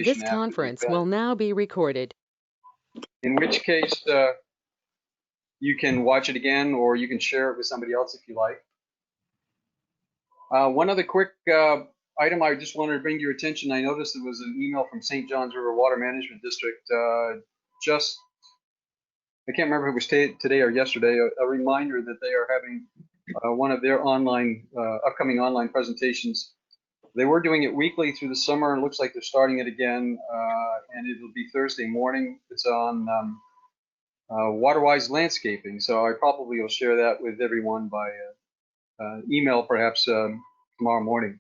This after the conference event, will now be recorded. in which case you can watch it again, or you can share it with somebody else if you like. One other quick item I just wanted to bring to your attention. I noticed there was an email from St. John's River Water Management District I can't remember if it was today or yesterday, a reminder that they are having one of their upcoming online presentations. They were doing it weekly through the summer, and it looks like they're starting it again, and it'll be Thursday morning. It's on water-wise landscaping, so I probably will share that with everyone by email perhaps tomorrow morning.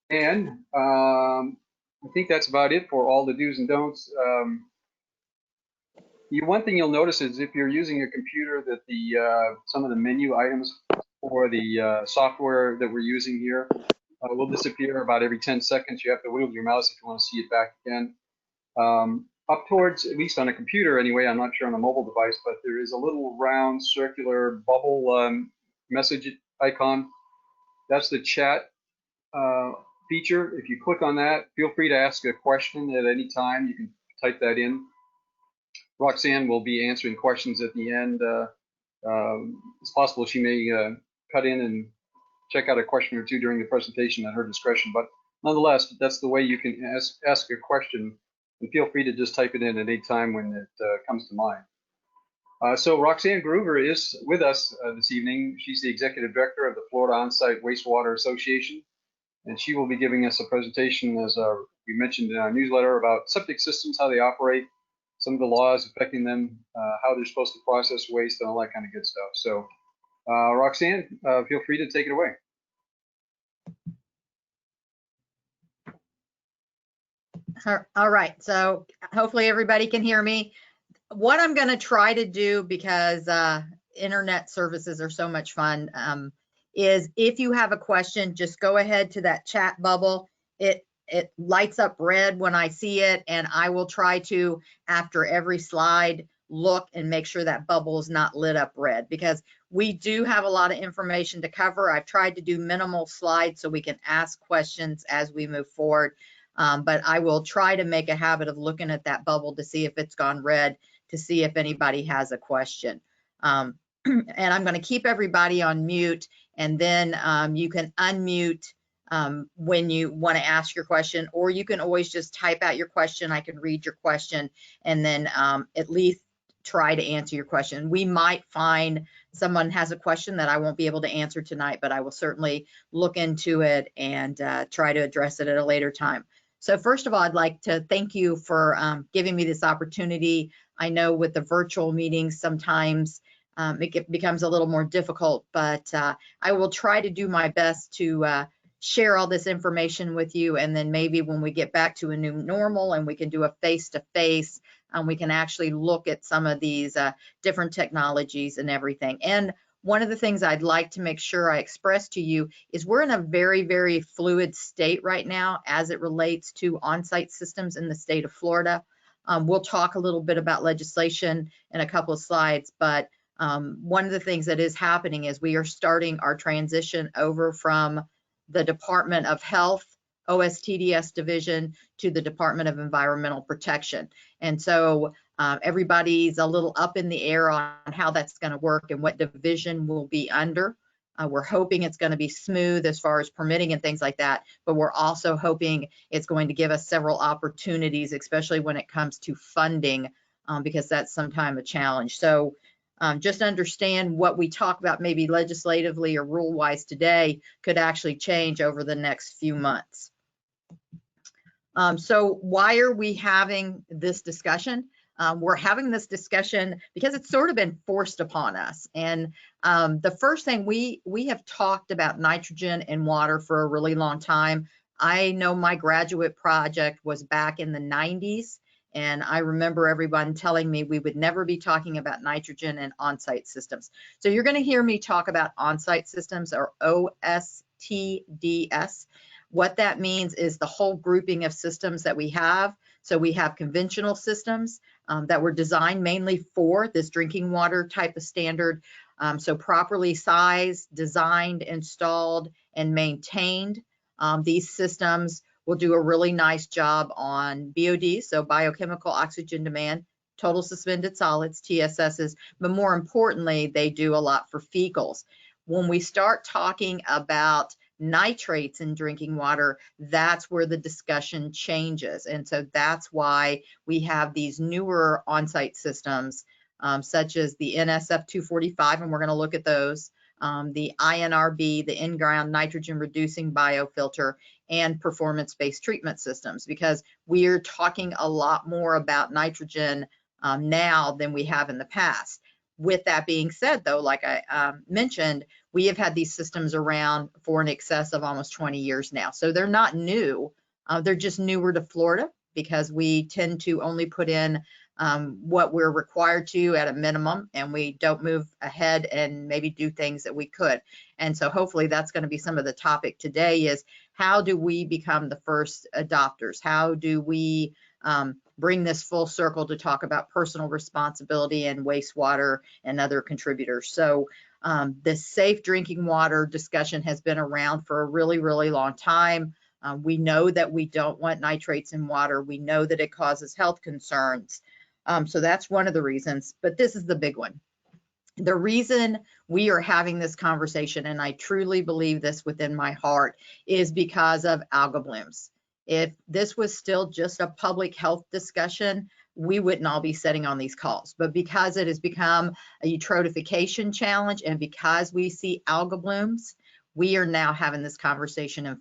And I think that's about it for all the do's and don'ts. One thing you'll notice is if you're using a computer that some of the menu items for the software that we're using here will disappear about every 10 seconds. You have to wiggle your mouse if you want to see it back again. Up towards, at least on a computer anyway, I'm not sure on a mobile device, but there is a little round circular bubble message icon. That's the chat feature. If you click on that, feel free to ask a question at any time. You can type that in. Roxanne will be answering questions at the end. It's possible she may cut in and check out a question or two during the presentation at her discretion, but nonetheless, that's the way you can ask a question, and feel free to just type it in at any time when it comes to mind. So Roxanne Groover is with us this evening. She's the Executive Director of the Florida Onsite Wastewater Association, and she will be giving us a presentation, as we mentioned in our newsletter, about septic systems, how they operate, some of the laws affecting them, how they're supposed to process waste, and all that kind of good stuff. So Roxanne, feel free to take it away. All right, so hopefully everybody can hear me. What I'm going to try to do, because internet services are so much fun, is if you have a question, just go ahead to that chat bubble. It lights up red when I see it, and I will try to, after every slide, look and make sure that bubble is not lit up red, because we do have a lot of information to cover. I've tried to do minimal slides so we can ask questions as we move forward, but I will try to make a habit of looking at that bubble to see if it's gone red, to see if anybody has a question. And I'm going to keep everybody on mute, and then you can unmute when you want to ask your question, or you can always just type out your question. I can read your question and then at least try to answer your question. We might find someone has a question that I won't be able to answer tonight, but I will certainly look into it and try to address it at a later time. So first of all, I'd like to thank you for giving me this opportunity. I know with the virtual meetings, sometimes it becomes a little more difficult, but I will try to do my best to share all this information with you, and then maybe when we get back to a new normal and we can do a face-to-face, we can actually look at some of these different technologies and everything. And one of the things I'd like to make sure I express to you is we're in a very, very fluid state right now as it relates to on-site systems in the state of Florida. We'll talk a little bit about legislation in a couple of slides, but one of the things that is happening is we are starting our transition over from the Department of Health, OSTDS division, to the Department of Environmental Protection. And so everybody's a little up in the air on how that's going to work and what division will be under. We're hoping it's going to be smooth as far as permitting and things like that, but we're also hoping it's going to give us several opportunities, especially when it comes to funding, because that's sometimes a challenge. So just understand what we talk about maybe legislatively or rule-wise today could actually change over the next few months. So why are we having this discussion? We're having this discussion because it's sort of been forced upon us. And the first thing, we have talked about nitrogen and water for a really long time. I know my graduate project was back in the 90s. And I remember everyone telling me we would never be talking about nitrogen and on-site systems. So you're going to hear me talk about on-site systems, or OSTDS. What that means is the whole grouping of systems that we have. So we have conventional systems that were designed mainly for this drinking water type of standard. So properly sized, designed, installed, and maintained. These systems will do a really nice job on BOD, so biochemical oxygen demand, total suspended solids, TSSs, but more importantly, they do a lot for fecals. When we start talking about nitrates in drinking water, that's where the discussion changes. And so that's why we have these newer on-site systems, such as the NSF245, and we're going to look at those, the INRB, the in-ground nitrogen reducing biofilter, and performance-based treatment systems, because we're talking a lot more about nitrogen now than we have in the past. With that being said, though, like I mentioned, we have had these systems around for an excess of almost 20 years now. So they're not new. They're just newer to Florida because we tend to only put in what we're required to at a minimum, and we don't move ahead and maybe do things that we could. And so hopefully that's going to be some of the topic today is how do we become the first adopters? How do we bring this full circle to talk about personal responsibility and wastewater and other contributors? So the safe drinking water discussion has been around for a really, really long time. We know that we don't want nitrates in water. We know that it causes health concerns. So that's one of the reasons, but this is the big one. The reason we are having this conversation, and I truly believe this within my heart, is because of algal blooms. If this was still just a public health discussion, we wouldn't all be sitting on these calls. But because it has become a eutrophication challenge and because we see algal blooms, we are now having this conversation in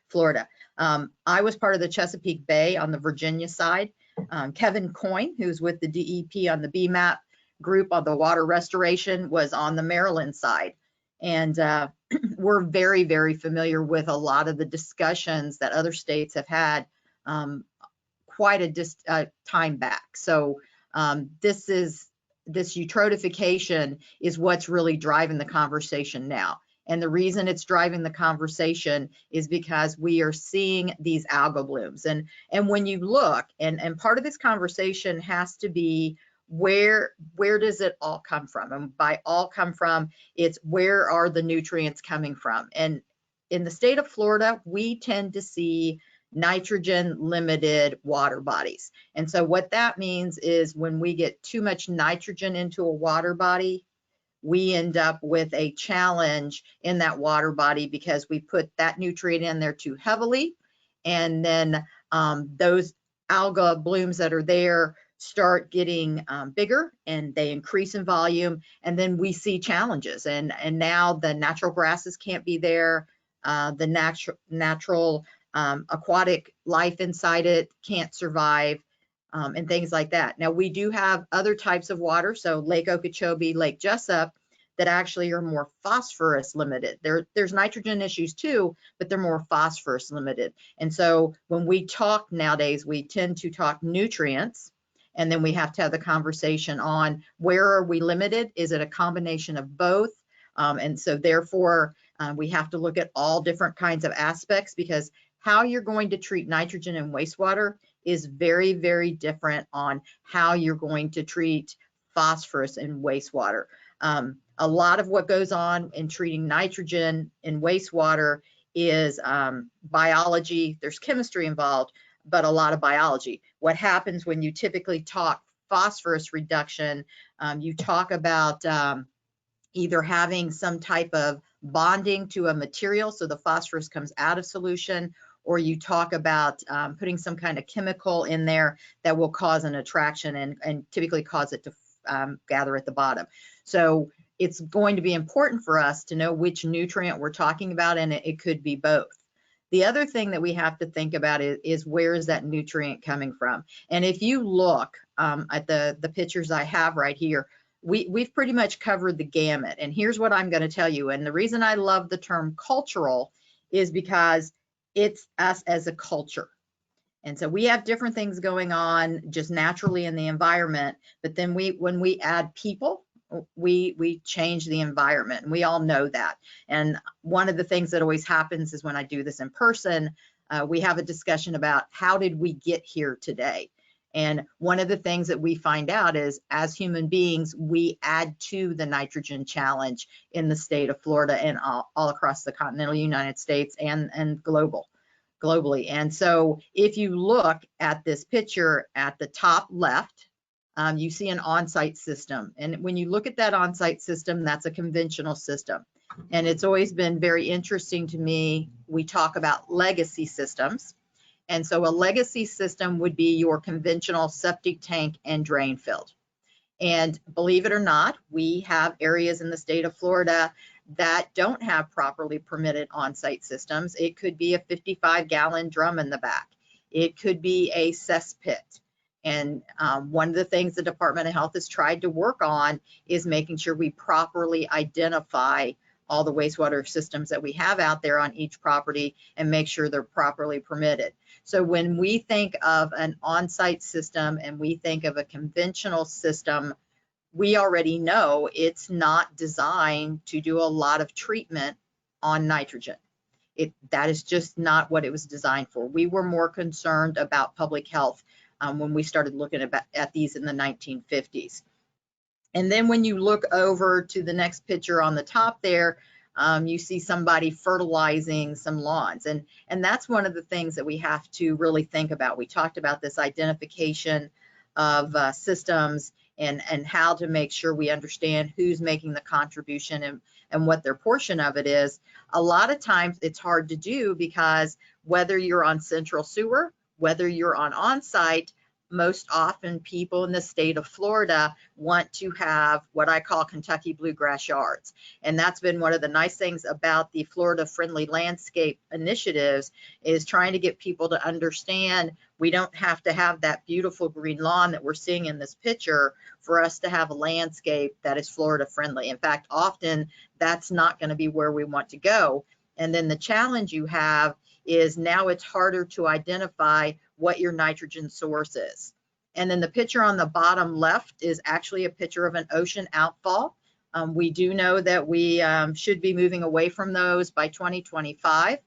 Florida. I was part of the Chesapeake Bay on the Virginia side. Kevin Coyne, who's with the DEP on the BMAP group on the water restoration, was on the Maryland side. And we're very, very familiar with a lot of the discussions that other states have had quite a time back. So this eutrophication is what's really driving the conversation now. And the reason it's driving the conversation is because we are seeing these algal blooms. And when you look, and part of this conversation has to be where does it all come from? And by all come from, it's where are the nutrients coming from? And in the state of Florida, we tend to see nitrogen limited water bodies. And so what that means is when we get too much nitrogen into a water body, we end up with a challenge in that water body because we put that nutrient in there too heavily. And then those alga blooms that are there start getting bigger and they increase in volume. And then we see challenges. And now the natural grasses can't be there. The natural aquatic life inside it can't survive. And things like that. Now, we do have other types of water, so Lake Okeechobee, Lake Jessup, that actually are more phosphorus limited. There's nitrogen issues too, but they're more phosphorus limited. And so when we talk nowadays, we tend to talk nutrients, and then we have to have the conversation on where are we limited? Is it a combination of both? And so therefore, we have to look at all different kinds of aspects, because how you're going to treat nitrogen in wastewater is very, very different on how you're going to treat phosphorus in wastewater. A lot of what goes on in treating nitrogen in wastewater is biology. There's chemistry involved, but a lot of biology. What happens when you typically talk phosphorus reduction, you talk about either having some type of bonding to a material, so the phosphorus comes out of solution, or you talk about putting some kind of chemical in there that will cause an attraction and typically cause it to gather at the bottom. So it's going to be important for us to know which nutrient we're talking about, and it could be both. The other thing that we have to think about is where is that nutrient coming from? And if you look at the pictures I have right here, we've pretty much covered the gamut. And here's what I'm going to tell you. And the reason I love the term cultural is because it's us as a culture. And so we have different things going on just naturally in the environment, but then when we add people, we change the environment, and we all know that. And one of the things that always happens is when I do this in person, we have a discussion about how did we get here today? And one of the things that we find out is as human beings, we add to the nitrogen challenge in the state of Florida and all across the continental United States and global. globally. And so if you look at this picture at the top left, you see an on-site system. And when you look at that on-site system, that's a conventional system. And it's always been very interesting to me. We talk about legacy systems. And so a legacy system would be your conventional septic tank and drain field. And believe it or not, we have areas in the state of Florida that don't have properly permitted on-site systems. It could be a 55-gallon drum in the back. It could be a cesspit. And one of the things the Department of Health has tried to work on is making sure we properly identify all the wastewater systems that we have out there on each property and make sure they're properly permitted. So when we think of an on-site system and we think of a conventional system, we already know it's not designed to do a lot of treatment on nitrogen. That is just not what it was designed for. We were more concerned about public health when we started looking at these in the 1950s. And then when you look over to the next picture on the top there, you see somebody fertilizing some lawns. And that's one of the things that we have to really think about. We talked about this identification of systems and how to make sure we understand who's making the contribution and what their portion of it is. A lot of times it's hard to do because whether you're on central sewer, whether you're on on-site, most often people in the state of Florida want to have what I call Kentucky bluegrass yards. And that's been one of the nice things about the Florida Friendly Landscape initiatives, is trying to get people to understand we don't have to have that beautiful green lawn that we're seeing in this picture for us to have a landscape that is Florida friendly. In fact, often that's not going to be where we want to go. And then the challenge you have is now it's harder to identify what your nitrogen source is. And then the picture on the bottom left is actually a picture of an ocean outfall. We do know that we should be moving away from those by 2025.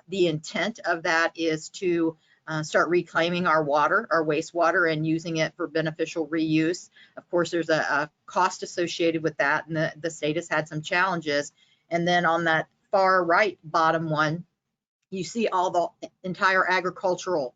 The intent of that is to start reclaiming our water, our wastewater, and using it for beneficial reuse. Of course, there's a cost associated with that, and the state has had some challenges. And then on that far right bottom one, you see all the entire agricultural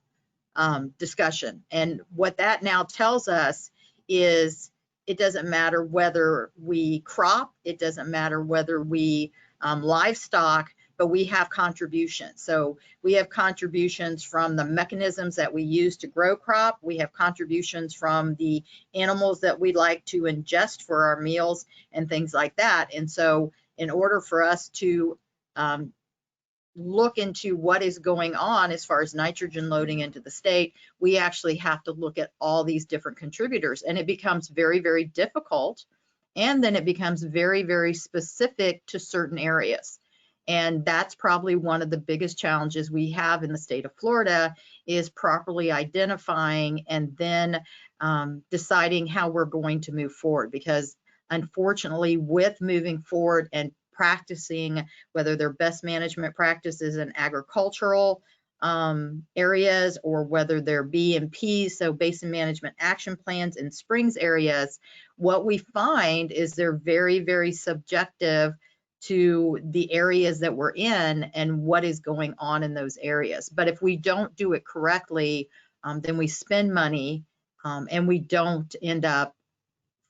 discussion. And what that now tells us is it doesn't matter whether we crop, it doesn't matter whether we livestock, but we have contributions. So we have contributions from the mechanisms that we use to grow crop. We have contributions from the animals that we like to ingest for our meals and things like that. And so in order for us to look into what is going on as far as nitrogen loading into the state, we actually have to look at all these different contributors, and it becomes very, very difficult. And then it becomes very, very specific to certain areas. And that's probably one of the biggest challenges we have in the state of Florida, is properly identifying and then deciding how we're going to move forward. Because unfortunately, with moving forward and practicing, whether they're best management practices in agricultural areas, or whether they're B&P, so basin management action plans in springs areas, what we find is they're very, very subjective to the areas that we're in and what is going on in those areas. But if we don't do it correctly, then we spend money and we don't end up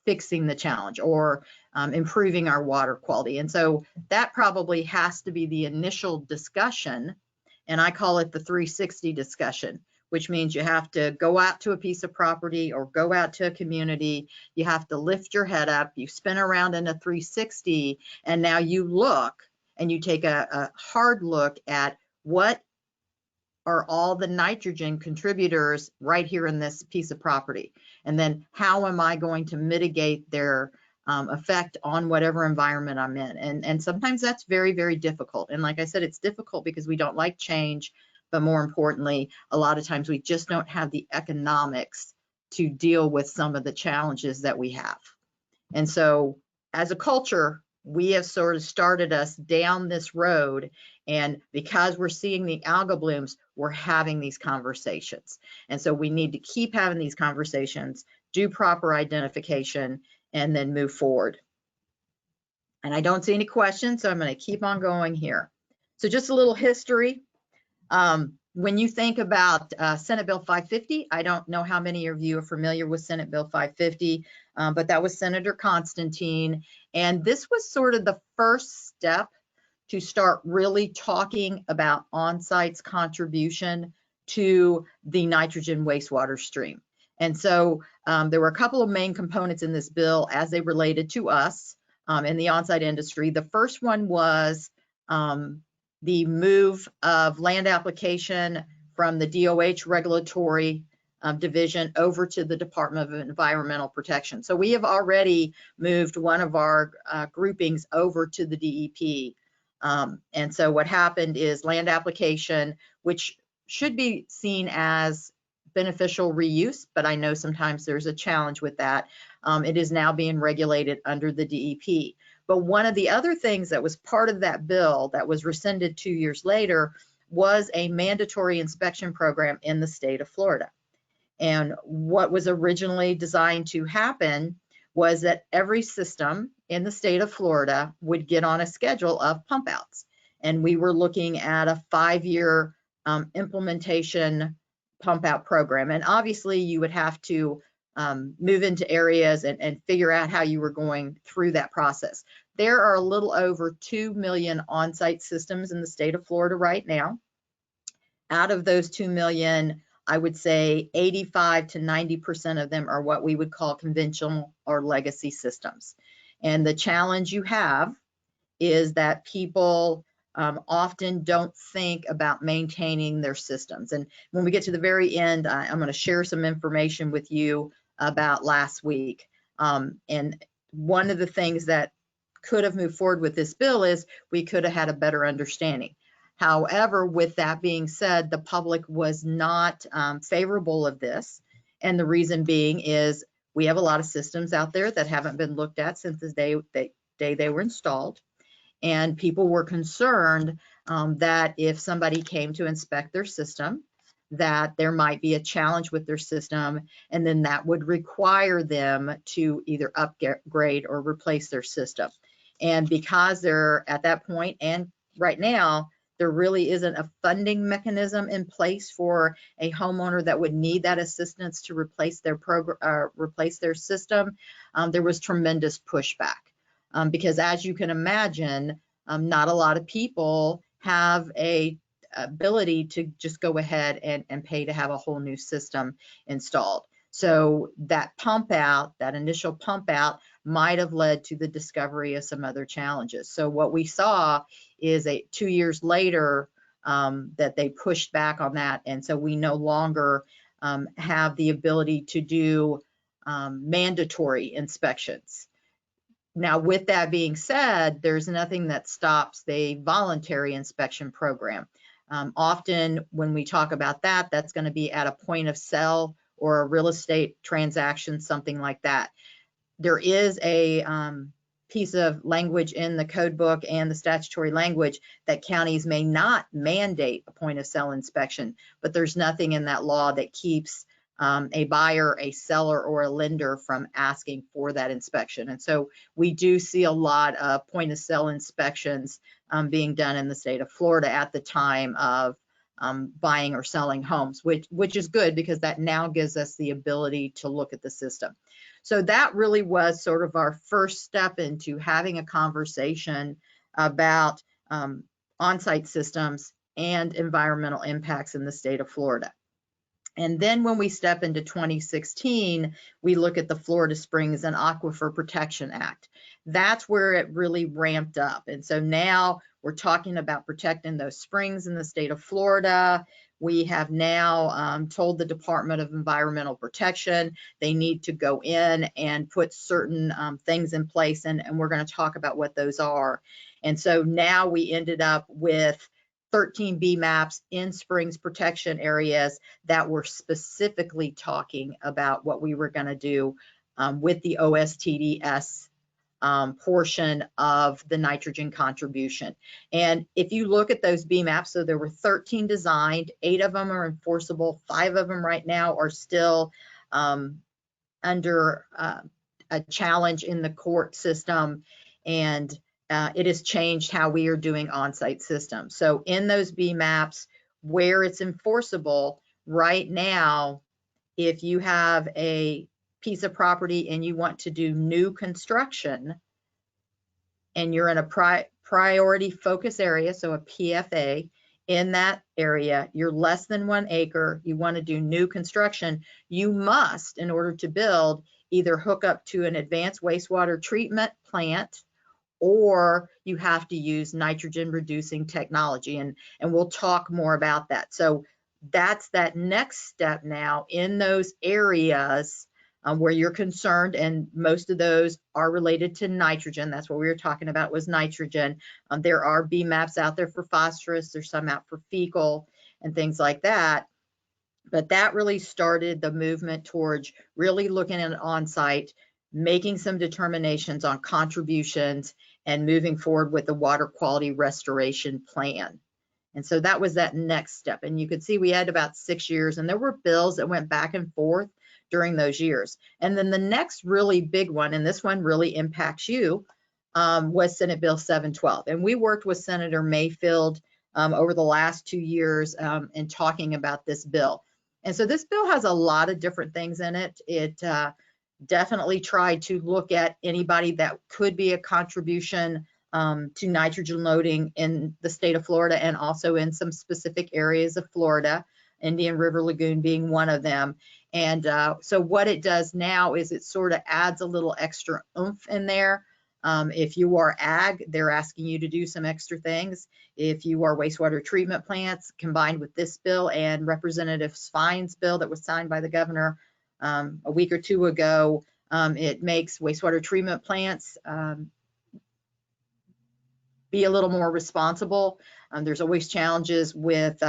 fixing the challenge or improving our water quality. And so that probably has to be the initial discussion. And I call it the 360 discussion, which means you have to go out to a piece of property or go out to a community. You have to lift your head up, you spin around in a 360, and now you look and you take a hard look at what are all the nitrogen contributors right here in this piece of property. And then how am I going to mitigate their effect on whatever environment I'm in? And sometimes that's very, very difficult. And like I said, it's difficult because we don't like change, but more importantly, a lot of times we just don't have the economics to deal with some of the challenges that we have. And so as a culture, we have sort of started us down this road, and because we're seeing the algal blooms, we're having these conversations. And so we need to keep having these conversations, do proper identification, and then move forward. And I don't see any questions, so I'm going to keep on going here. So just a little history. when you think about Senate Bill 550, I don't know how many of you are familiar with Senate Bill 550, but that was Senator Constantine. And this was sort of the first step to start really talking about Onsite's contribution to the nitrogen wastewater stream. And so there were a couple of main components in this bill as they related to us in the onsite industry. The first one was the move of land application from the DOH regulatory division over to the Department of Environmental Protection. So we have already moved one of our groupings over to the DEP. And so what happened is land application, which should be seen as beneficial reuse, but I know sometimes there's a challenge with that. It is now being regulated under the DEP. But one of the other things that was part of that bill that was rescinded 2 years later was a mandatory inspection program in the state of Florida. And what was originally designed to happen was that every system in the state of Florida would get on a schedule of pump outs. And we were looking at a 5-year implementation pump out program. And obviously you would have to move into areas and figure out how you were going through that process. There are a little over 2 million on-site systems in the state of Florida right now. Out of those 2 million, I would say 85 to 90% of them are what we would call conventional or legacy systems. And the challenge you have is that people often don't think about maintaining their systems. And when we get to the very end, I'm going to share some information with you about last week. And one of the things that could have moved forward with this bill is we could have had a better understanding. However, with that being said, the public was not favorable of this. And the reason being is we have a lot of systems out there that haven't been looked at since the day they were installed. And people were concerned that if somebody came to inspect their system, that there might be a challenge with their system, and then that would require them to either upgrade or replace their system. And because they're at that point, and right now, there really isn't a funding mechanism in place for a homeowner that would need that assistance to replace their system, there was tremendous pushback. Because as you can imagine, not a lot of people have a ability to just go ahead and pay to have a whole new system installed. So that pump out, that initial pump out, might have led to the discovery of some other challenges. So what we saw is 2 years later that they pushed back on that. And so we no longer have the ability to do mandatory inspections. Now, with that being said, there's nothing that stops the voluntary inspection program. Often when we talk about that, that's going to be at a point of sale or a real estate transaction, something like that. There is a piece of language in the code book and the statutory language that counties may not mandate a point of sale inspection, but there's nothing in that law that keeps a buyer, a seller, or a lender from asking for that inspection. And so we do see a lot of point of sale inspections being done in the state of Florida at the time of buying or selling homes, which is good because that now gives us the ability to look at the system. So that really was sort of our first step into having a conversation about on-site systems and environmental impacts in the state of Florida. And then when we step into 2016, we look at the Florida Springs and Aquifer Protection Act. That's where it really ramped up. And so now we're talking about protecting those springs in the state of Florida. We have now told the Department of Environmental Protection they need to go in and put certain things in place, and we're going to talk about what those are. And so now we ended up with 13 B maps in springs protection areas that were specifically talking about what we were going to do with the OSTDS portion of the nitrogen contribution. And if you look at those B maps, so there were 13 designed, 8 of them are enforceable, 5 of them right now are still under a challenge in the court system, and it has changed how we are doing on-site systems. So in those B maps, where it's enforceable right now. If you have a piece of property and you want to do new construction and you're in a priority focus area, so a PFA, in that area, you're less than 1 acre, you want to do new construction, you must, in order to build, either hook up to an advanced wastewater treatment plant, or you have to use nitrogen reducing technology. And we'll talk more about that. So that's that next step now in those areas where you're concerned, and most of those are related to nitrogen. That's what we were talking about, was nitrogen. There are B maps out there for phosphorus. There's some out for fecal and things like that. But that really started the movement towards really looking at Onsite, making some determinations on contributions, and moving forward with the water quality restoration plan. And so that was that next step. And you could see we had about 6 years, and there were bills that went back and forth during those years. And then the next really big one, and this one really impacts you, was Senate Bill 712. And we worked with Senator Mayfield over the last 2 years in talking about this bill. And so this bill has a lot of different things in it. It definitely tried to look at anybody that could be a contribution to nitrogen loading in the state of Florida, and also in some specific areas of Florida, Indian River Lagoon being one of them. And so what it does now is it sort of adds a little extra oomph in there. If you are ag, they're asking you to do some extra things. If you are wastewater treatment plants, combined with this bill and Representative Fine's bill that was signed by the governor a week or two ago, it makes wastewater treatment plants be a little more responsible. There's always challenges with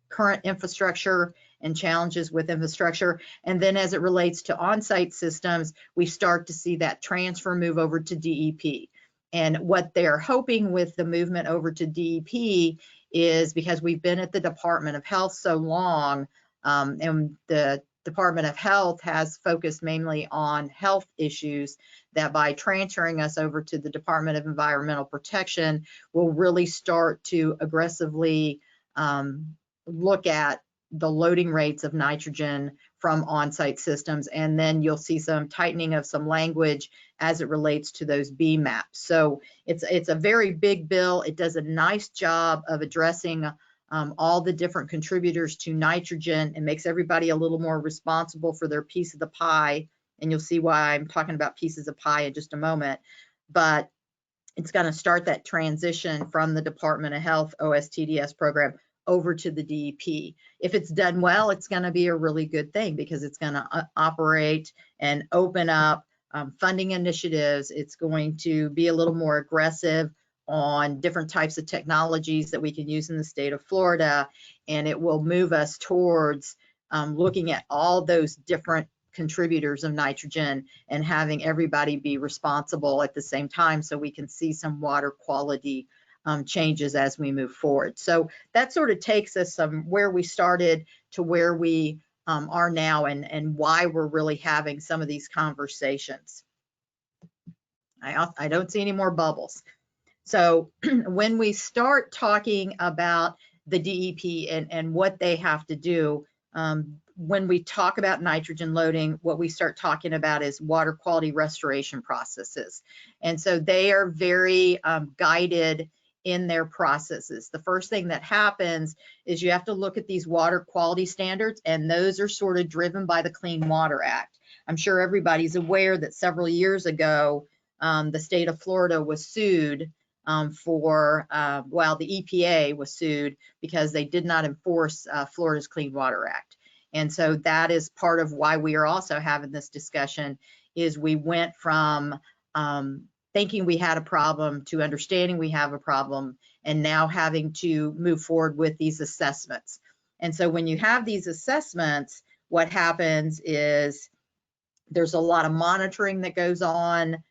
current infrastructure and challenges with infrastructure. And then as it relates to on-site systems, we start to see that transfer move over to DEP. And what they're hoping with the movement over to DEP is, because we've been at the Department of Health so long, and the Department of Health has focused mainly on health issues, that by transferring us over to the Department of Environmental Protection, we'll really start to aggressively look at the loading rates of nitrogen from on-site systems. And then you'll see some tightening of some language as it relates to those B maps. So it's a very big bill. It does a nice job of addressing all the different contributors to nitrogen. It makes everybody a little more responsible for their piece of the pie. And you'll see why I'm talking about pieces of pie in just a moment. But it's going to start that transition from the Department of Health OSTDS program over to the DEP. If it's done well, it's going to be a really good thing, because it's going to operate and open up funding initiatives. It's going to be a little more aggressive on different types of technologies that we can use in the state of Florida, and it will move us towards looking at all those different contributors of nitrogen and having everybody be responsible at the same time, so we can see some water quality changes as we move forward. So that sort of takes us where we started to where we are now, and why we're really having some of these conversations. I don't see any more bubbles. So when we start talking about the DEP and what they have to do, when we talk about nitrogen loading, what we start talking about is water quality restoration processes. And so they are very guided in their processes. The first thing that happens is you have to look at these water quality standards, and those are sort of driven by the Clean Water Act. I'm sure everybody's aware that several years ago, the state of Florida was sued well, the EPA was sued because they did not enforce Florida's Clean Water Act. And so that is part of why we are also having this discussion, is we went from thinking we had a problem to understanding we have a problem, and now having to move forward with these assessments. And so when you have these assessments, what happens is there's a lot of monitoring that goes on.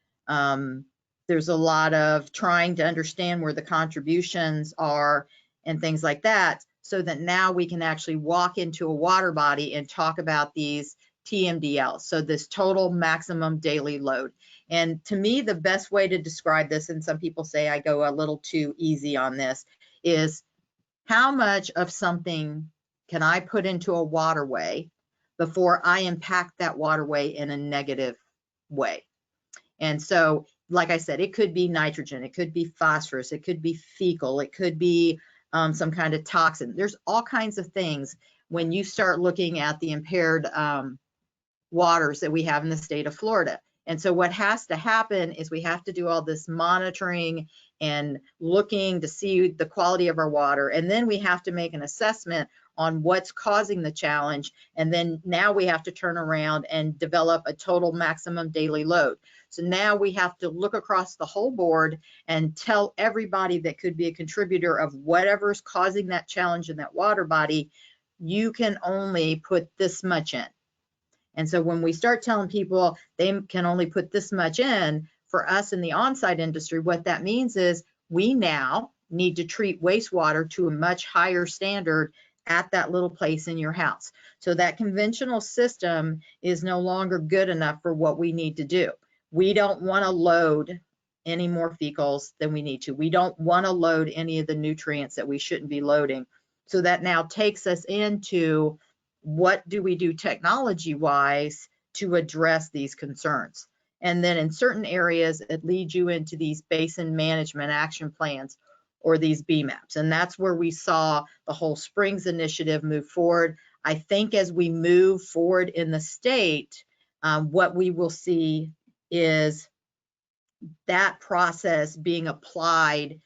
There's a lot of trying to understand where the contributions are and things like that, so that now we can actually walk into a water body and talk about these TMDLs, so this total maximum daily load. And to me, the best way to describe this, and some people say I go a little too easy on this, is how much of something can I put into a waterway before I impact that waterway in a negative way? And so, like I said, it could be nitrogen, it could be phosphorus, it could be fecal, it could be some kind of toxin. There's all kinds of things when you start looking at the impaired waters that we have in the state of Florida. And so what has to happen is we have to do all this monitoring and looking to see the quality of our water. And then we have to make an assessment on what's causing the challenge. And then now we have to turn around and develop a total maximum daily load. So now we have to look across the whole board and tell everybody that could be a contributor of whatever's causing that challenge in that water body, you can only put this much in. And so when we start telling people they can only put this much in, for us in the on-site industry, what that means is we now need to treat wastewater to a much higher standard at that little place in your house. So that conventional system is no longer good enough for what we need to do. We don't want to load any more fecals than we need to. We don't want to load any of the nutrients that we shouldn't be loading. So that now takes us into what do we do technology-wise to address these concerns? And then in certain areas, it leads you into these basin management action plans or these BMAPs. And that's where we saw the whole Springs initiative move forward. I think as we move forward in the state, what we will see is that process being applied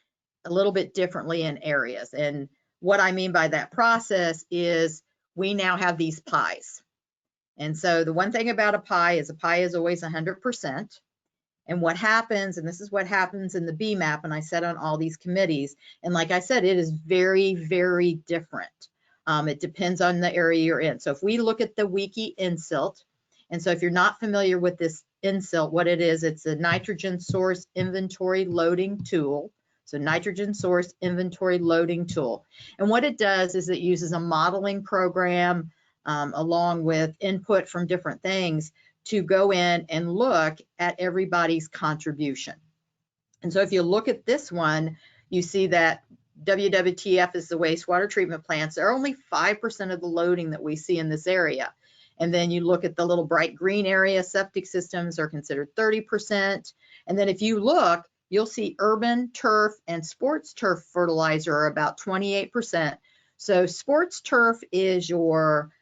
a little bit differently in areas. And what I mean by that process is we now have these pies. And so the one thing about a pie is always 100%. And what happens, and this is what happens in the BMAP, and I said on all these committees, and like I said, it is very, very different. It depends on the area you're in. So if we look at the WIKI INSILT, and so if you're not familiar with this INSILT, what it is, it's a nitrogen source inventory loading tool. So nitrogen source inventory loading tool. And what it does is it uses a modeling program along with input from different things to go in and look at everybody's contribution. And so if you look at this one, you see that WWTF is the wastewater treatment plants. They're only 5% of the loading that we see in this area. And then you look at the little bright green area, septic systems are considered 30%. And then if you look, you'll see urban turf and sports turf fertilizer are about 28%. So sports turf is your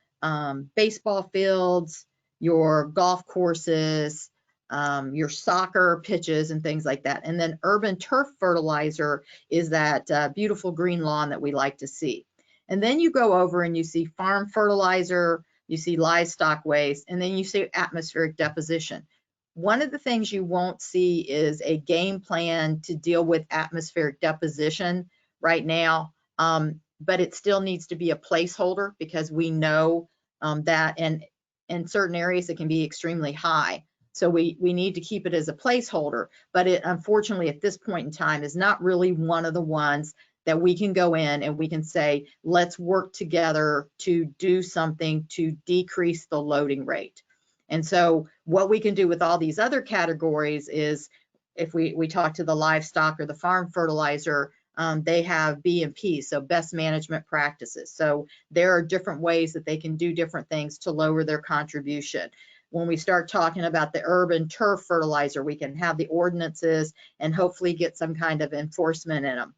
baseball fields, your golf courses, your soccer pitches and things like that. And then urban turf fertilizer is that beautiful green lawn that we like to see. And then you go over and you see farm fertilizer, you see livestock waste, and then you see atmospheric deposition. One of the things you won't see is a game plan to deal with atmospheric deposition right now, but it still needs to be a placeholder because we know that in certain areas it can be extremely high. So we need to keep it as a placeholder, but it unfortunately at this point in time is not really one of the ones that we can go in and we can say, let's work together to do something to decrease the loading rate. And so what we can do with all these other categories is if we talk to the livestock or the farm fertilizer, they have B&P, so best management practices. So there are different ways that they can do different things to lower their contribution. When we start talking about the urban turf fertilizer, we can have the ordinances and hopefully get some kind of enforcement in them.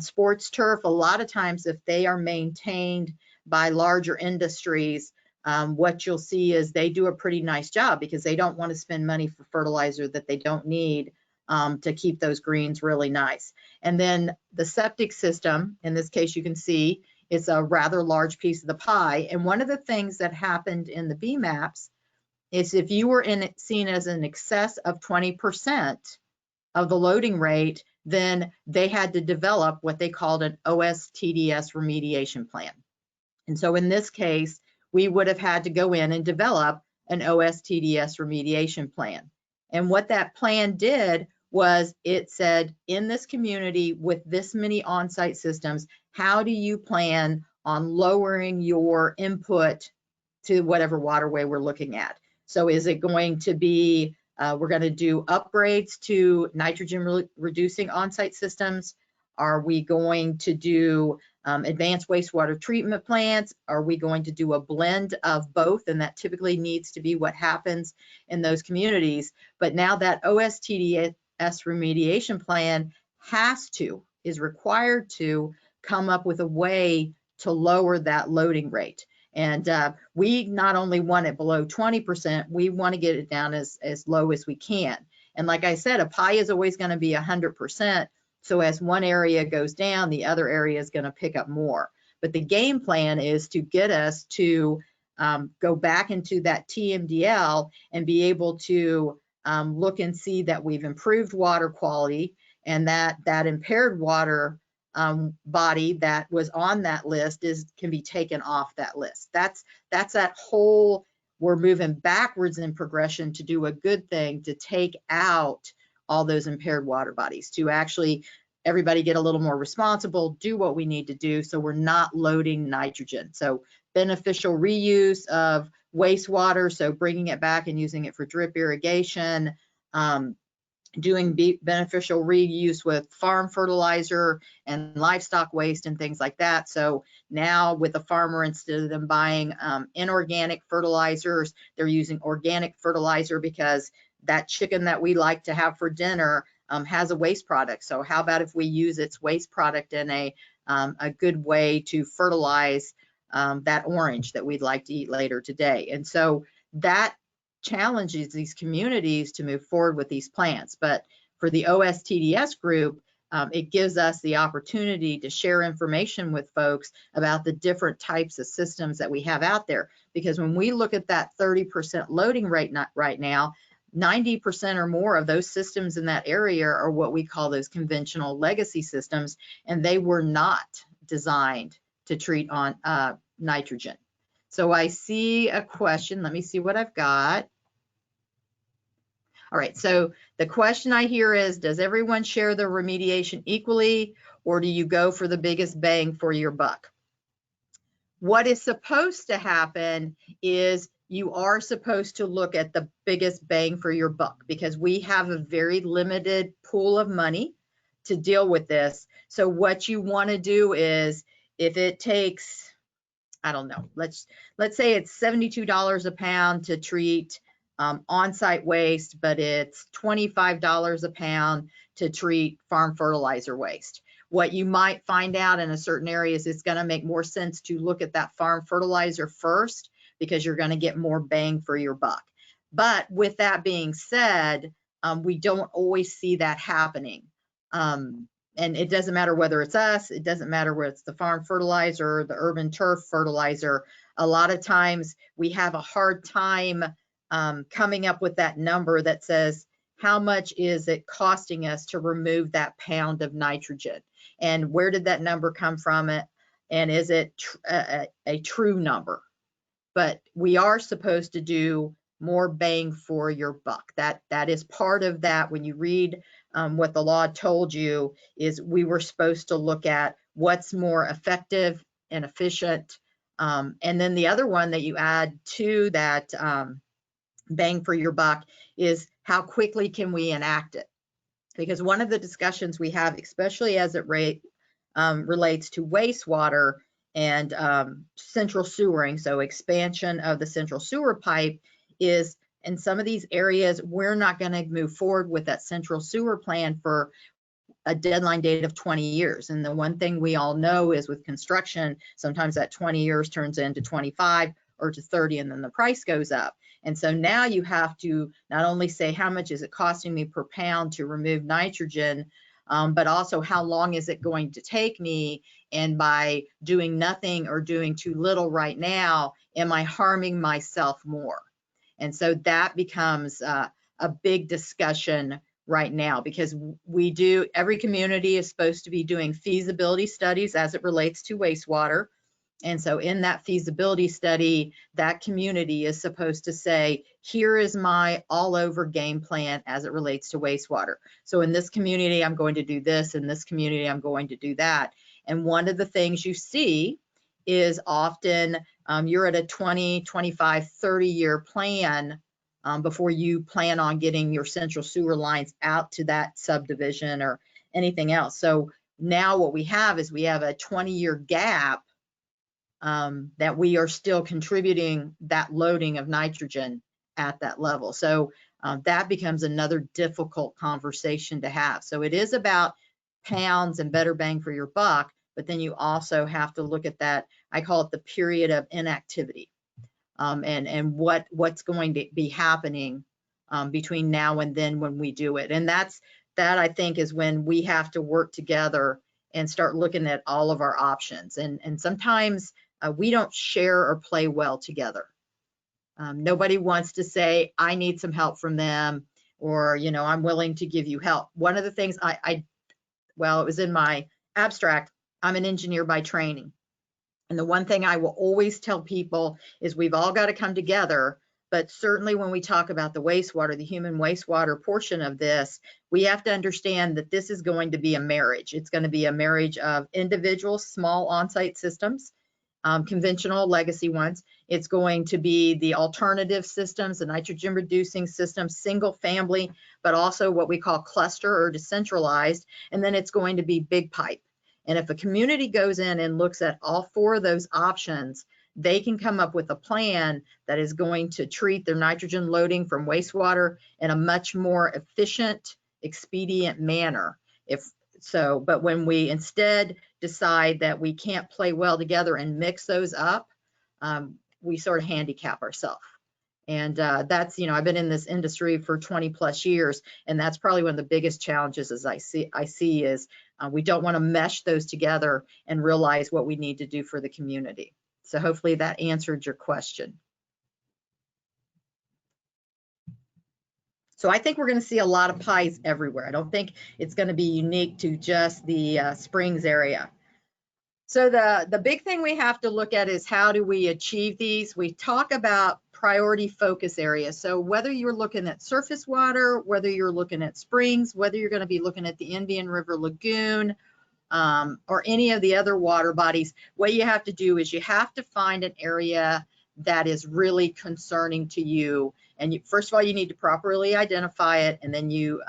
Sports turf, a lot of times if they are maintained by larger industries, what you'll see is they do a pretty nice job because they don't want to spend money for fertilizer that they don't need to keep those greens really nice. And then the septic system, in this case, you can see it's a rather large piece of the pie. And one of the things that happened in the BMAPs is if you were seen as an excess of 20% of the loading rate, then they had to develop what they called an OSTDS remediation plan. And so in this case, we would have had to go in and develop an OSTDS remediation plan. And what that plan did was it said, in this community with this many on-site systems, how do you plan on lowering your input to whatever waterway we're looking at? So is it going to be, we're going to do upgrades to nitrogen reducing on-site systems? Are we going to do advanced wastewater treatment plants? Are we going to do a blend of both? And that typically needs to be what happens in those communities. But now that OSTDS remediation plan is required to come up with a way to lower that loading rate. And we not only want it below 20%, we want to get it down as low as we can. And like I said, a pie is always going to be 100%. So as one area goes down, the other area is going to pick up more. But the game plan is to get us to go back into that TMDL and be able to look and see that we've improved water quality, and that impaired water body that was on that list can be taken off that list. That's that whole, we're moving backwards in progression to do a good thing, to take out all those impaired water bodies, to actually everybody get a little more responsible, do what we need to do so we're not loading nitrogen. So beneficial reuse of wastewater, so bringing it back and using it for drip irrigation, doing beneficial reuse with farm fertilizer and livestock waste and things like that. So now with the farmer, instead of them buying inorganic fertilizers, they're using organic fertilizer, because that chicken that we like to have for dinner has a waste product. So how about if we use its waste product in a good way to fertilize that orange that we'd like to eat later today? And so that challenges these communities to move forward with these plants. But for the OSTDS group, it gives us the opportunity to share information with folks about the different types of systems that we have out there. Because when we look at that 30% loading rate right now, 90% or more of those systems in that area are what we call those conventional legacy systems, and they were not designed to treat on nitrogen. So I see a question. Let me see what I've got. All right, so the question I hear is, does everyone share the remediation equally, or do you go for the biggest bang for your buck? What is supposed to happen is you are supposed to look at the biggest bang for your buck, because we have a very limited pool of money to deal with this. So what you want to do is, if it takes, I don't know, let's say it's $72 a pound to treat on-site waste, but it's $25 a pound to treat farm fertilizer waste. What you might find out in a certain area is it's going to make more sense to look at that farm fertilizer first, because you're going to get more bang for your buck. But with that being said, we don't always see that happening. And it doesn't matter whether it's us, it doesn't matter whether it's the farm fertilizer or the urban turf fertilizer. A lot of times we have a hard time coming up with that number that says, how much is it costing us to remove that pound of nitrogen? And where did that number come from? And is it a true number? But we are supposed to do more bang for your buck. That is part of that. When you read what the law told you, is we were supposed to look at what's more effective and efficient. And then the other one that you add to that bang for your buck is, how quickly can we enact it? Because one of the discussions we have, especially as it relates to wastewater and central sewering, so expansion of the central sewer pipe, is in some of these areas, we're not going to move forward with that central sewer plan for a deadline date of 20 years. And the one thing we all know is, with construction, sometimes that 20 years turns into 25 or to 30, and then the price goes up. And so now you have to not only say, how much is it costing me per pound to remove nitrogen, but also how long is it going to take me? And by doing nothing or doing too little right now, am I harming myself more? And so that becomes a big discussion right now, because every community is supposed to be doing feasibility studies as it relates to wastewater. And so in that feasibility study, that community is supposed to say, here is my all over game plan as it relates to wastewater. So in this community, I'm going to do this. In this community, I'm going to do that. And one of the things you see is often you're at a 20, 25, 30-year plan before you plan on getting your central sewer lines out to that subdivision or anything else. So now what we have is we have a 20-year gap that we are still contributing that loading of nitrogen at that level. So that becomes another difficult conversation to have. So it is about pounds and better bang for your buck, but then you also have to look at that, I call it the period of inactivity, and what's going to be happening between now and then when we do it. And that I think is when we have to work together and start looking at all of our options. And sometimes we don't share or play well together. Nobody wants to say, I need some help from them, or, you know, I'm willing to give you help. One of the things well, it was in my abstract, I'm an engineer by training. And the one thing I will always tell people is we've all got to come together, but certainly when we talk about the wastewater, the human wastewater portion of this, we have to understand that this is going to be a marriage. It's going to be a marriage of individual small on-site systems, conventional legacy ones. It's going to be the alternative systems, the nitrogen reducing systems, single family, but also what we call cluster or decentralized. And then it's going to be big pipe. And if a community goes in and looks at all 4 of those options, they can come up with a plan that is going to treat their nitrogen loading from wastewater in a much more efficient, expedient manner. But when we instead decide that we can't play well together and mix those up, we sort of handicap ourselves. And that's, you know, I've been in this industry for 20 plus years, and that's probably one of the biggest challenges as I see is we don't want to mesh those together and realize what we need to do for the community. So hopefully that answered your question. So I think we're going to see a lot of pies everywhere. I don't think it's going to be unique to just the Springs area. So the big thing we have to look at is how do we achieve these? We talk about priority focus areas. So whether you're looking at surface water, whether you're looking at springs, whether you're going to be looking at the Indian River Lagoon, or any of the other water bodies, what you have to do is you have to find an area that is really concerning to you. And first of all, you need to properly identify it, and then you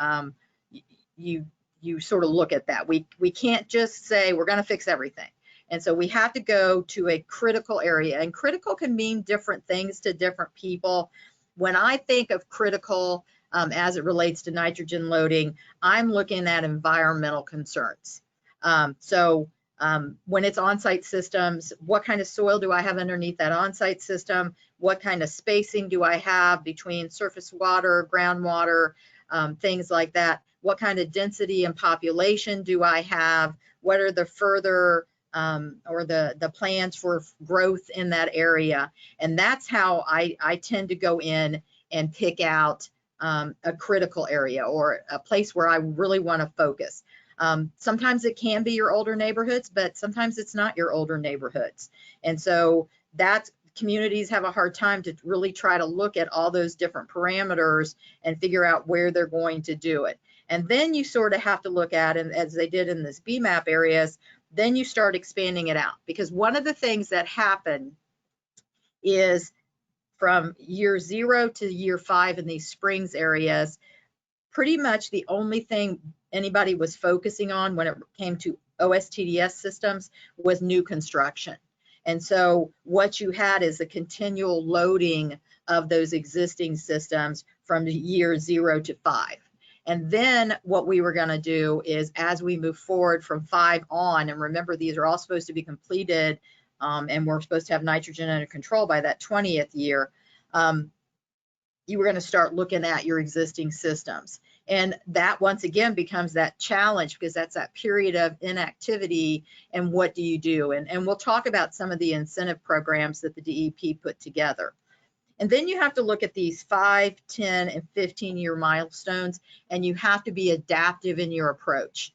sort of look at that. We can't just say we're going to fix everything. And so we have to go to a critical area, and critical can mean different things to different people. When I think of critical as it relates to nitrogen loading, I'm looking at environmental concerns. When it's on-site systems, what kind of soil do I have underneath that on-site system? What kind of spacing do I have between surface water, groundwater, things like that? What kind of density and population do I have? What are the further or the plans for growth in that area? And that's how I tend to go in and pick out a critical area or a place where I really want to focus. Sometimes it can be your older neighborhoods, but sometimes it's not your older neighborhoods. And so communities have a hard time to really try to look at all those different parameters and figure out where they're going to do it. And then you sort of have to look at, and as they did in this BMAP areas, then you start expanding it out. Because one of the things that happen is from year 0 to year 5 in these springs areas, pretty much the only thing anybody was focusing on when it came to OSTDS systems was new construction. And so what you had is a continual loading of those existing systems from year 0 to 5. And then what we were going to do is, as we move forward from 5 on, and remember these are all supposed to be completed, and we're supposed to have nitrogen under control by that 20th year, you were going to start looking at your existing systems. And that once again becomes that challenge, because that's that period of inactivity, and what do you do? And we'll talk about some of the incentive programs that the DEP put together. And then you have to look at these 5, 10, and 15-year milestones, and you have to be adaptive in your approach.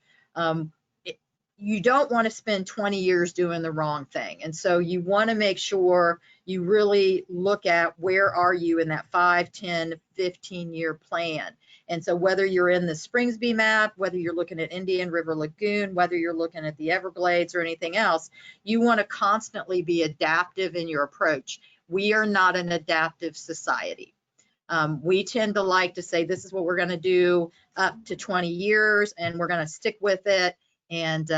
You don't want to spend 20 years doing the wrong thing. And so you want to make sure you really look at where are you in that 5, 10, 15-year plan. And so whether you're in the Springs BMAP, whether you're looking at Indian River Lagoon, whether you're looking at the Everglades or anything else, you want to constantly be adaptive in your approach. We are not an adaptive society. We tend to like to say, this is what we're going to do up to 20 years, and we're going to stick with it. And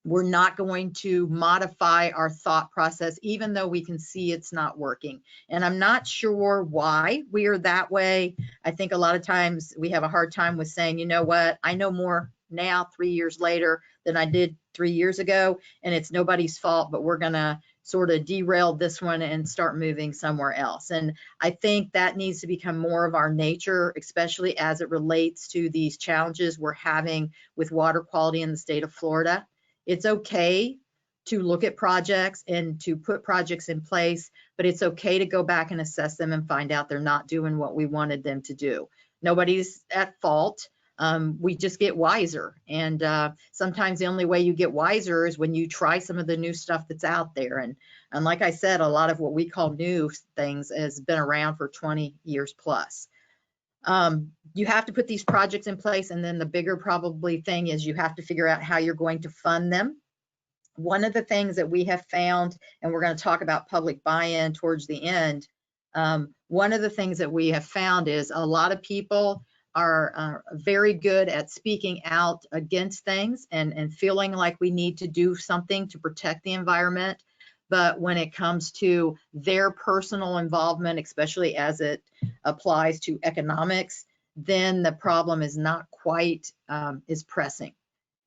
we're not going to modify our thought process, even though we can see it's not working. And I'm not sure why we are that way. I think a lot of times we have a hard time with saying, you know what, I know more now 3 years later than I did 3 years ago, and it's nobody's fault, but we're gonna sort of derail this one and start moving somewhere else. And I think that needs to become more of our nature, especially as it relates to these challenges we're having with water quality in the state of Florida. It's okay to look at projects and to put projects in place, but it's okay to go back and assess them and find out they're not doing what we wanted them to do. Nobody's at fault. We just get wiser. And sometimes the only way you get wiser is when you try some of the new stuff that's out there. And like I said, a lot of what we call new things has been around for 20 years plus. You have to put these projects in place, and then the bigger probably thing is you have to figure out how you're going to fund them. One of the things that we have found, and we're going to talk about public buy-in towards the end, one of the things that we have found is a lot of people are very good at speaking out against things and feeling like we need to do something to protect the environment. But when it comes to their personal involvement, especially as it applies to economics, then the problem is not quite as pressing.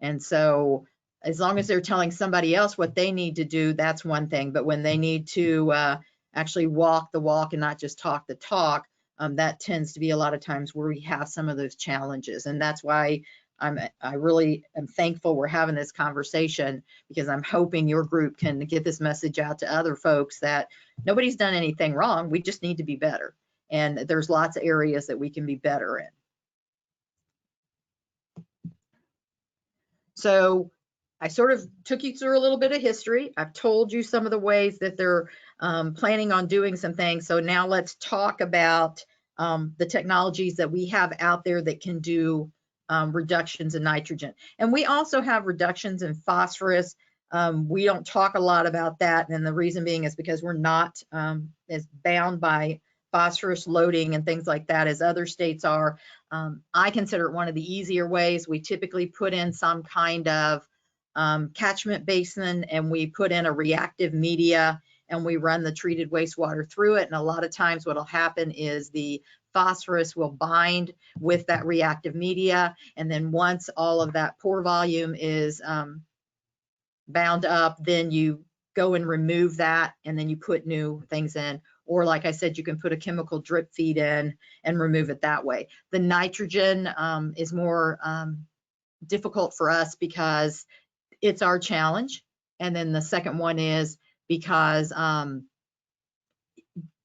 And so as long as they're telling somebody else what they need to do, that's one thing. But when they need to actually walk the walk and not just talk the talk, that tends to be a lot of times where we have some of those challenges. And that's why I really am thankful we're having this conversation, because I'm hoping your group can get this message out to other folks that nobody's done anything wrong. We just need to be better. And there's lots of areas that we can be better in. So I sort of took you through a little bit of history. I've told you some of the ways that they're planning on doing some things. So now let's talk about the technologies that we have out there that can do reductions in nitrogen. And we also have reductions in phosphorus. We don't talk a lot about that, and the reason being is because we're not as bound by phosphorus loading and things like that as other states are. I consider it one of the easier ways. We typically put in some kind of catchment basin, and we put in a reactive media, and we run the treated wastewater through it. And a lot of times what will happen is the phosphorus will bind with that reactive media. And then once all of that pore volume is bound up, then you go and remove that, and then you put new things in. Or like I said, you can put a chemical drip feed in and remove it that way. The nitrogen is more difficult for us because it's our challenge. And then the second one is because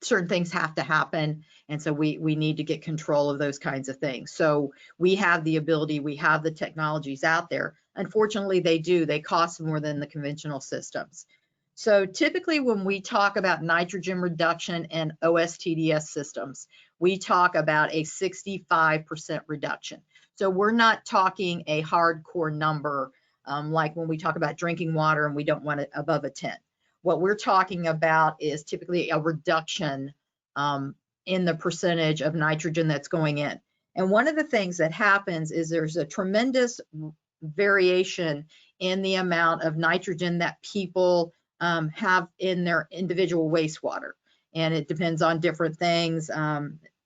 certain things have to happen. And so we need to get control of those kinds of things. So we have the ability, we have the technologies out there. Unfortunately, they cost more than the conventional systems. So typically when we talk about nitrogen reduction and OSTDS systems, we talk about a 65% reduction. So we're not talking a hardcore number like when we talk about drinking water and we don't want it above a 10. What we're talking about is typically a reduction in the percentage of nitrogen that's going in. And one of the things that happens is there's a tremendous variation in the amount of nitrogen that people have in their individual wastewater. And it depends on different things.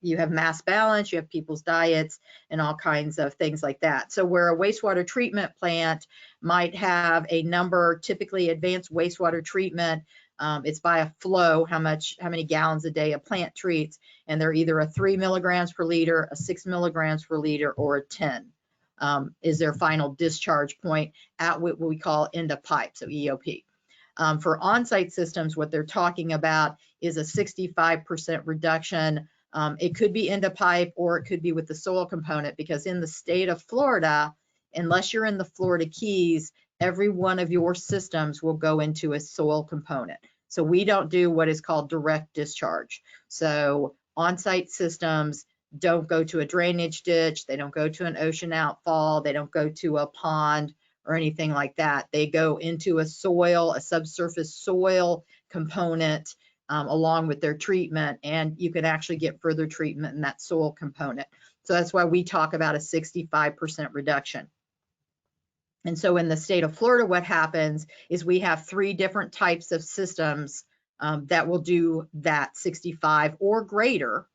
You have mass balance, you have people's diets, and all kinds of things like that. So where a wastewater treatment plant might have a number, typically advanced wastewater treatment, it's by a flow, how many gallons a day a plant treats, and they're either a 3 milligrams per liter, a 6 milligrams per liter, or a 10 is their final discharge point at what we call end of pipe, so EOP. For on-site systems, what they're talking about is a 65% reduction. It could be end of pipe, or it could be with the soil component, because in the state of Florida, unless you're in the Florida Keys, every one of your systems will go into a soil component. So we don't do what is called direct discharge. So on-site systems don't go to a drainage ditch, they don't go to an ocean outfall, they don't go to a pond or anything like that. They go into a soil, a subsurface soil component along with their treatment, and you can actually get further treatment in that soil component. So that's why we talk about a 65% reduction. And so in the state of Florida, what happens is we have 3 different types of systems that will do that 65 or greater.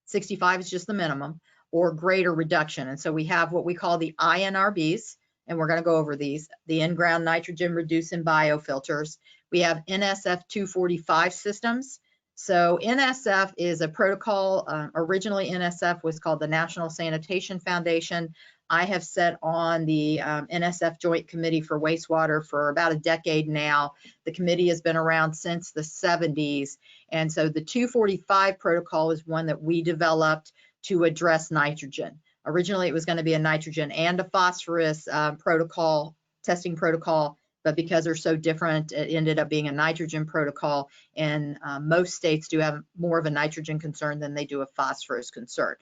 65 is just the minimum, or greater reduction. And so we have what we call the INRBs, and we're going to go over these, the in-ground nitrogen reducing biofilters. We have NSF-245 systems. So NSF is a protocol. Originally, NSF was called the National Sanitation Foundation. I have sat on the NSF Joint Committee for Wastewater for about a decade now. The committee has been around since the 70s. And so the 245 protocol is one that we developed to address nitrogen. Originally, it was going to be a nitrogen and a phosphorus protocol, testing protocol, but because they're so different, it ended up being a nitrogen protocol. And most states do have more of a nitrogen concern than they do a phosphorus concern.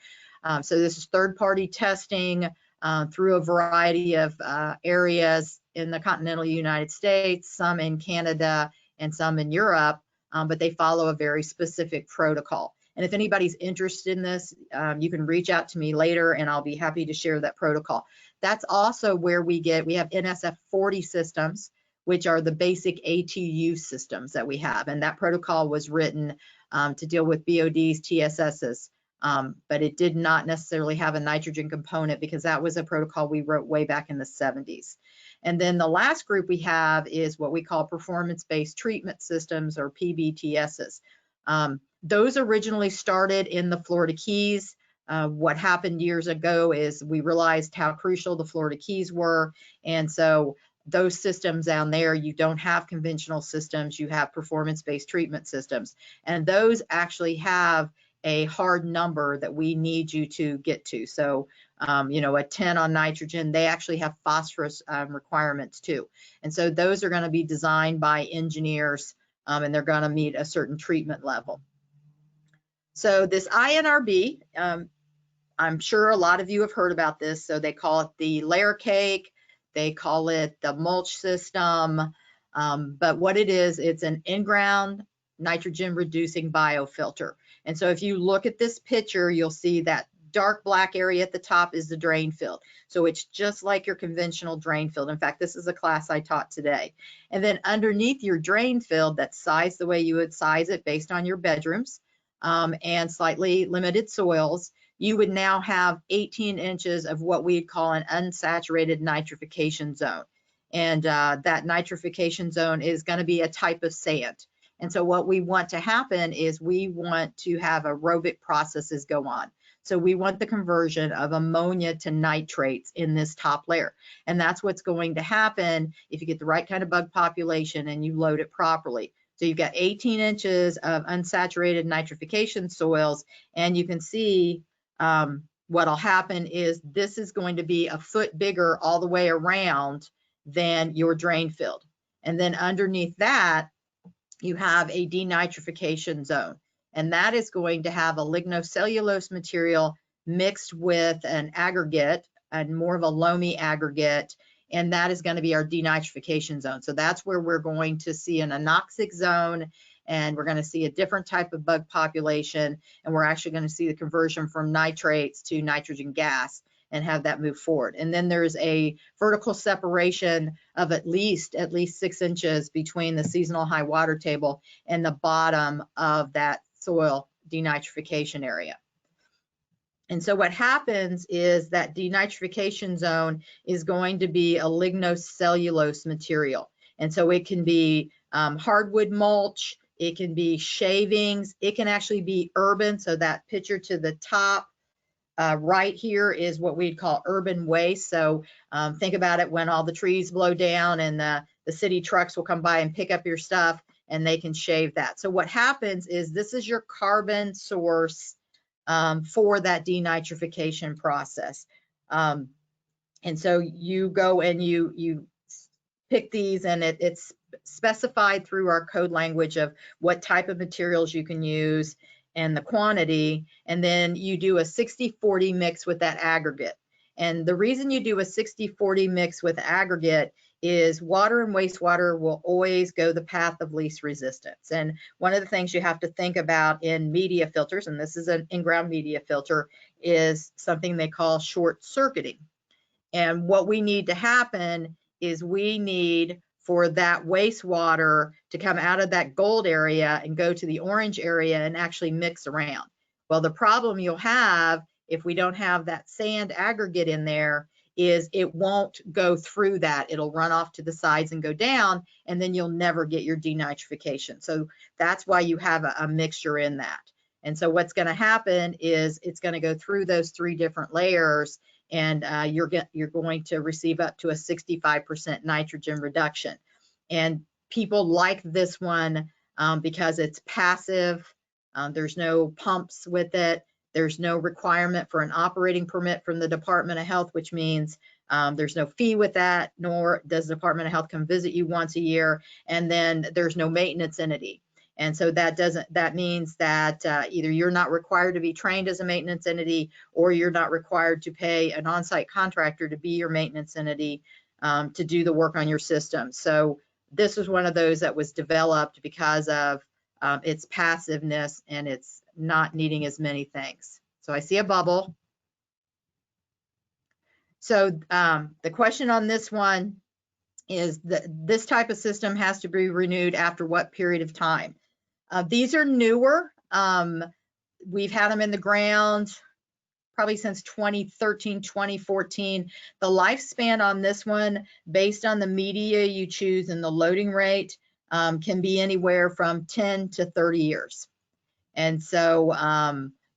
So this is third-party testing through a variety of areas in the continental United States, some in Canada, and some in Europe, but they follow a very specific protocol. And if anybody's interested in this, you can reach out to me later and I'll be happy to share that protocol. That's also where we have NSF-40 systems, which are the basic ATU systems that we have. And that protocol was written to deal with BODs, TSSs, but it did not necessarily have a nitrogen component because that was a protocol we wrote way back in the 70s. And then the last group we have is what we call performance-based treatment systems, or PBTSs. Those originally started in the Florida Keys. What happened years ago is we realized how crucial the Florida Keys were. And so those systems down there, you don't have conventional systems, you have performance-based treatment systems. And those actually have a hard number that we need you to get to. So, you know, a 10 on nitrogen, they actually have phosphorus requirements too. And so those are going to be designed by engineers and they're going to meet a certain treatment level. So this INRB, I'm sure a lot of you have heard about this. So they call it the layer cake, they call it the mulch system, but what it is, it's an in-ground nitrogen reducing biofilter. And so if you look at this picture, you'll see that dark black area at the top is the drain field. So it's just like your conventional drain field. In fact, this is a class I taught today. And then underneath your drain field, that's sized the way you would size it based on your bedrooms and slightly limited soils, you would now have 18 inches of what we'd call an unsaturated nitrification zone. And that nitrification zone is going to be a type of sand. And so what we want to happen is we want to have aerobic processes go on. So we want the conversion of ammonia to nitrates in this top layer. And that's what's going to happen if you get the right kind of bug population and you load it properly. So you've got 18 inches of unsaturated nitrification soils, and you can see what'll happen is this is going to be a foot bigger all the way around than your drain field. And then underneath that, you have a denitrification zone, and that is going to have a lignocellulose material mixed with an aggregate and more of a loamy aggregate, and that is going to be our denitrification zone. So that's where we're going to see an anoxic zone, and we're going to see a different type of bug population, and we're actually going to see the conversion from nitrates to nitrogen gas and have that move forward. And then there's a vertical separation of at least 6 inches between the seasonal high water table and the bottom of that soil denitrification area. And so what happens is that denitrification zone is going to be a lignocellulose material. And so it can be hardwood mulch, it can be shavings, it can actually be urban. So that picture to the top right here is what we'd call urban waste. So think about it when all the trees blow down and the city trucks will come by and pick up your stuff and they can shave that. So what happens is this is your carbon source for that denitrification process. And so you go and you pick these, and it's specified through our code language of what type of materials you can use and the quantity, and then you do a 60-40 mix with that aggregate. And the reason you do a 60-40 mix with aggregate is water and wastewater will always go the path of least resistance. And one of the things you have to think about in media filters, and this is an in-ground media filter, is something they call short circuiting. And what we need to happen is we need for that wastewater to come out of that gold area and go to the orange area and actually mix around. Well, the problem you'll have if we don't have that sand aggregate in there is it won't go through that. It'll run off to the sides and go down, and then you'll never get your denitrification. So that's why you have a mixture in that. And so what's going to happen is it's going to go through those 3 different layers, and you're going to receive up to a 65% nitrogen reduction. And people like this one because it's passive. There's no pumps with it. There's no requirement for an operating permit from the Department of Health, which means there's no fee with that, nor does the Department of Health come visit you once a year. And then there's no maintenance entity. And so that means that either you're not required to be trained as a maintenance entity, or you're not required to pay an on-site contractor to be your maintenance entity to do the work on your system. So this was one of those that was developed because of its passiveness and it's not needing as many things. So I see a bubble. So the question on this one is that this type of system has to be renewed after what period of time? These are newer. We've had them in the ground probably since 2013, 2014. The lifespan on this one, based on the media you choose and the loading rate, can be anywhere from 10 to 30 years. And so,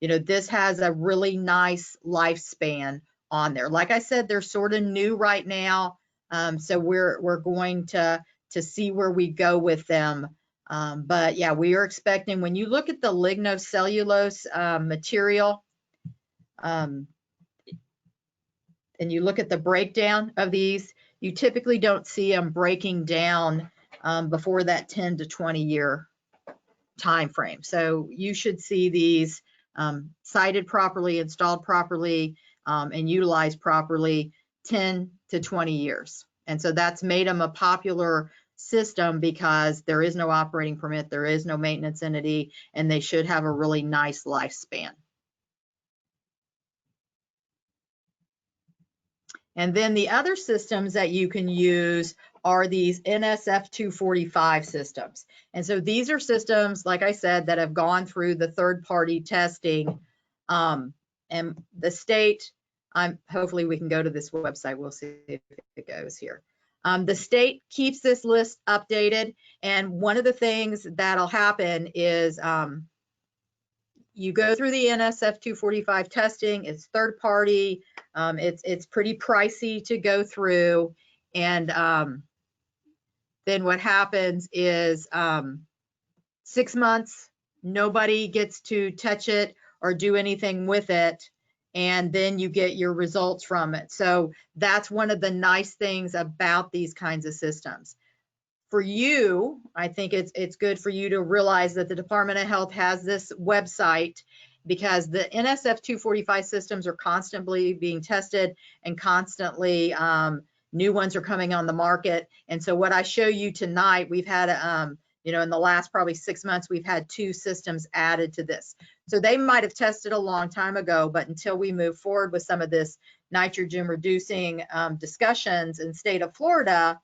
you know, this has a really nice lifespan on there. Like I said, they're sort of new right now. So we're going to see where we go with them. But yeah, we are expecting, when you look at the lignocellulose material, and you look at the breakdown of these, you typically don't see them breaking down before that 10 to 20 year time frame. So you should see these sited properly, installed properly, and utilized properly 10 to 20 years. And so that's made them a popular system because there is no operating permit, there is no maintenance entity, and they should have a really nice lifespan. And then the other systems that you can use are these NSF245 systems. And so these are systems, like I said, that have gone through the third-party testing. And the state, hopefully we can go to this website. We'll see if it goes here. The state keeps this list updated. And one of the things that'll happen is you go through the NSF245 testing. It's third party. It's pretty pricey to go through. And then what happens is 6 months, nobody gets to touch it or do anything with it. And then you get your results from it. So that's one of the nice things about these kinds of systems. For you, I think it's good for you to realize that the Department of Health has this website, because the NSF245 systems are constantly being tested and constantly new ones are coming on the market. And so what I show you tonight, we've had, you know, in the last probably 6 months, we've had 2 systems added to this. So they might have tested a long time ago, but until we move forward with some of this nitrogen reducing discussions in the state of Florida,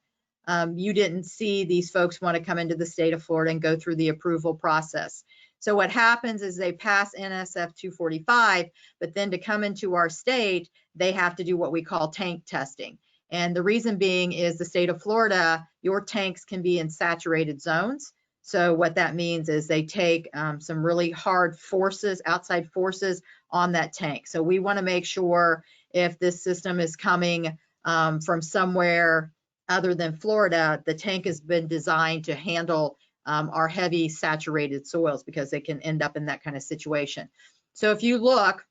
you didn't see these folks want to come into the state of Florida and go through the approval process. So what happens is they pass NSF 245, but then to come into our state, they have to do what we call tank testing. And the reason being is the state of Florida, your tanks can be in saturated zones. So what that means is they take some really hard forces, outside forces on that tank. So we want to make sure if this system is coming from somewhere other than Florida, the tank has been designed to handle our heavy saturated soils, because they can end up in that kind of situation. So if you look,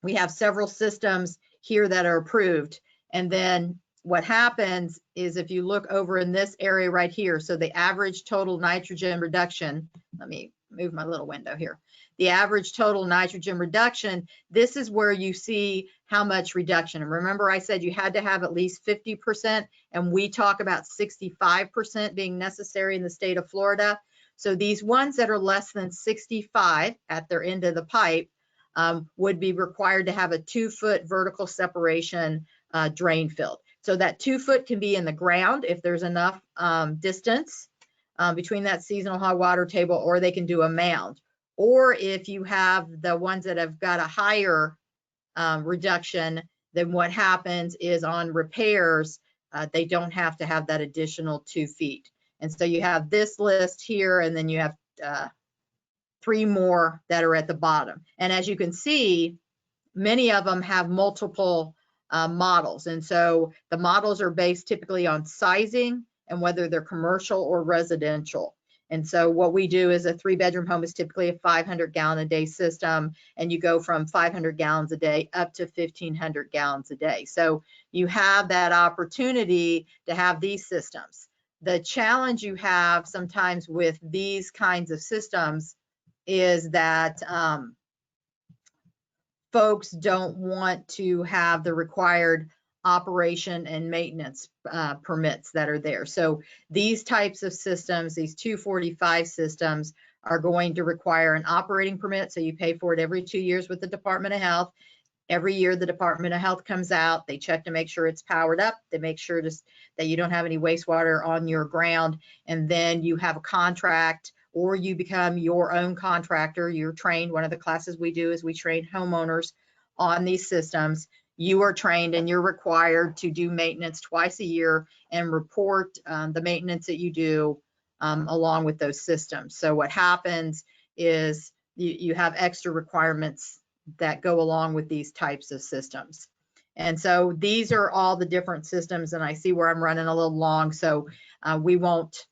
we have several systems here that are approved. And then what happens is if you look over in this area right here, so the average total nitrogen reduction, let me move my little window here. The average total nitrogen reduction, this is where you see how much reduction. And remember I said you had to have at least 50%, and we talk about 65% being necessary in the state of Florida. So these ones that are less than 65 at their end of the pipe would be required to have a 2-foot vertical separation drain field. So that 2 foot can be in the ground if there's enough distance between that seasonal high water table, or they can do a mound. Or if you have the ones that have got a higher reduction, then what happens is on repairs, they don't have to have that additional 2 feet. And so you have this list here, and then you have 3 more that are at the bottom. And as you can see, many of them have multiple models. And so the models are based typically on sizing and whether they're commercial or residential. And so what we do is a 3-bedroom home is typically a 500-gallon-a-day system, and you go from 500 gallons a day up to 1,500 gallons a day. So you have that opportunity to have these systems. The challenge you have sometimes with these kinds of systems is that folks don't want to have the required operation and maintenance permits that are there. So these types of systems, these 245 systems, are going to require an operating permit. So you pay for it every 2 years with the Department of Health. Every year the Department of Health comes out, they check to make sure it's powered up, they make sure that you don't have any wastewater on your ground, and then you have a contract, or you become your own contractor. You're trained. One of the classes we do is we train homeowners on these systems. You are trained and you're required to do maintenance twice a year and report the maintenance that you do along with those systems. So what happens is you have extra requirements that go along with these types of systems. And so these are all the different systems, and I see where I'm running a little long, so we won't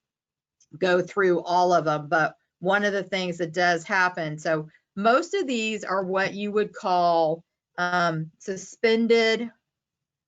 go through all of them. But one of the things that does happen, so most of these are what you would call suspended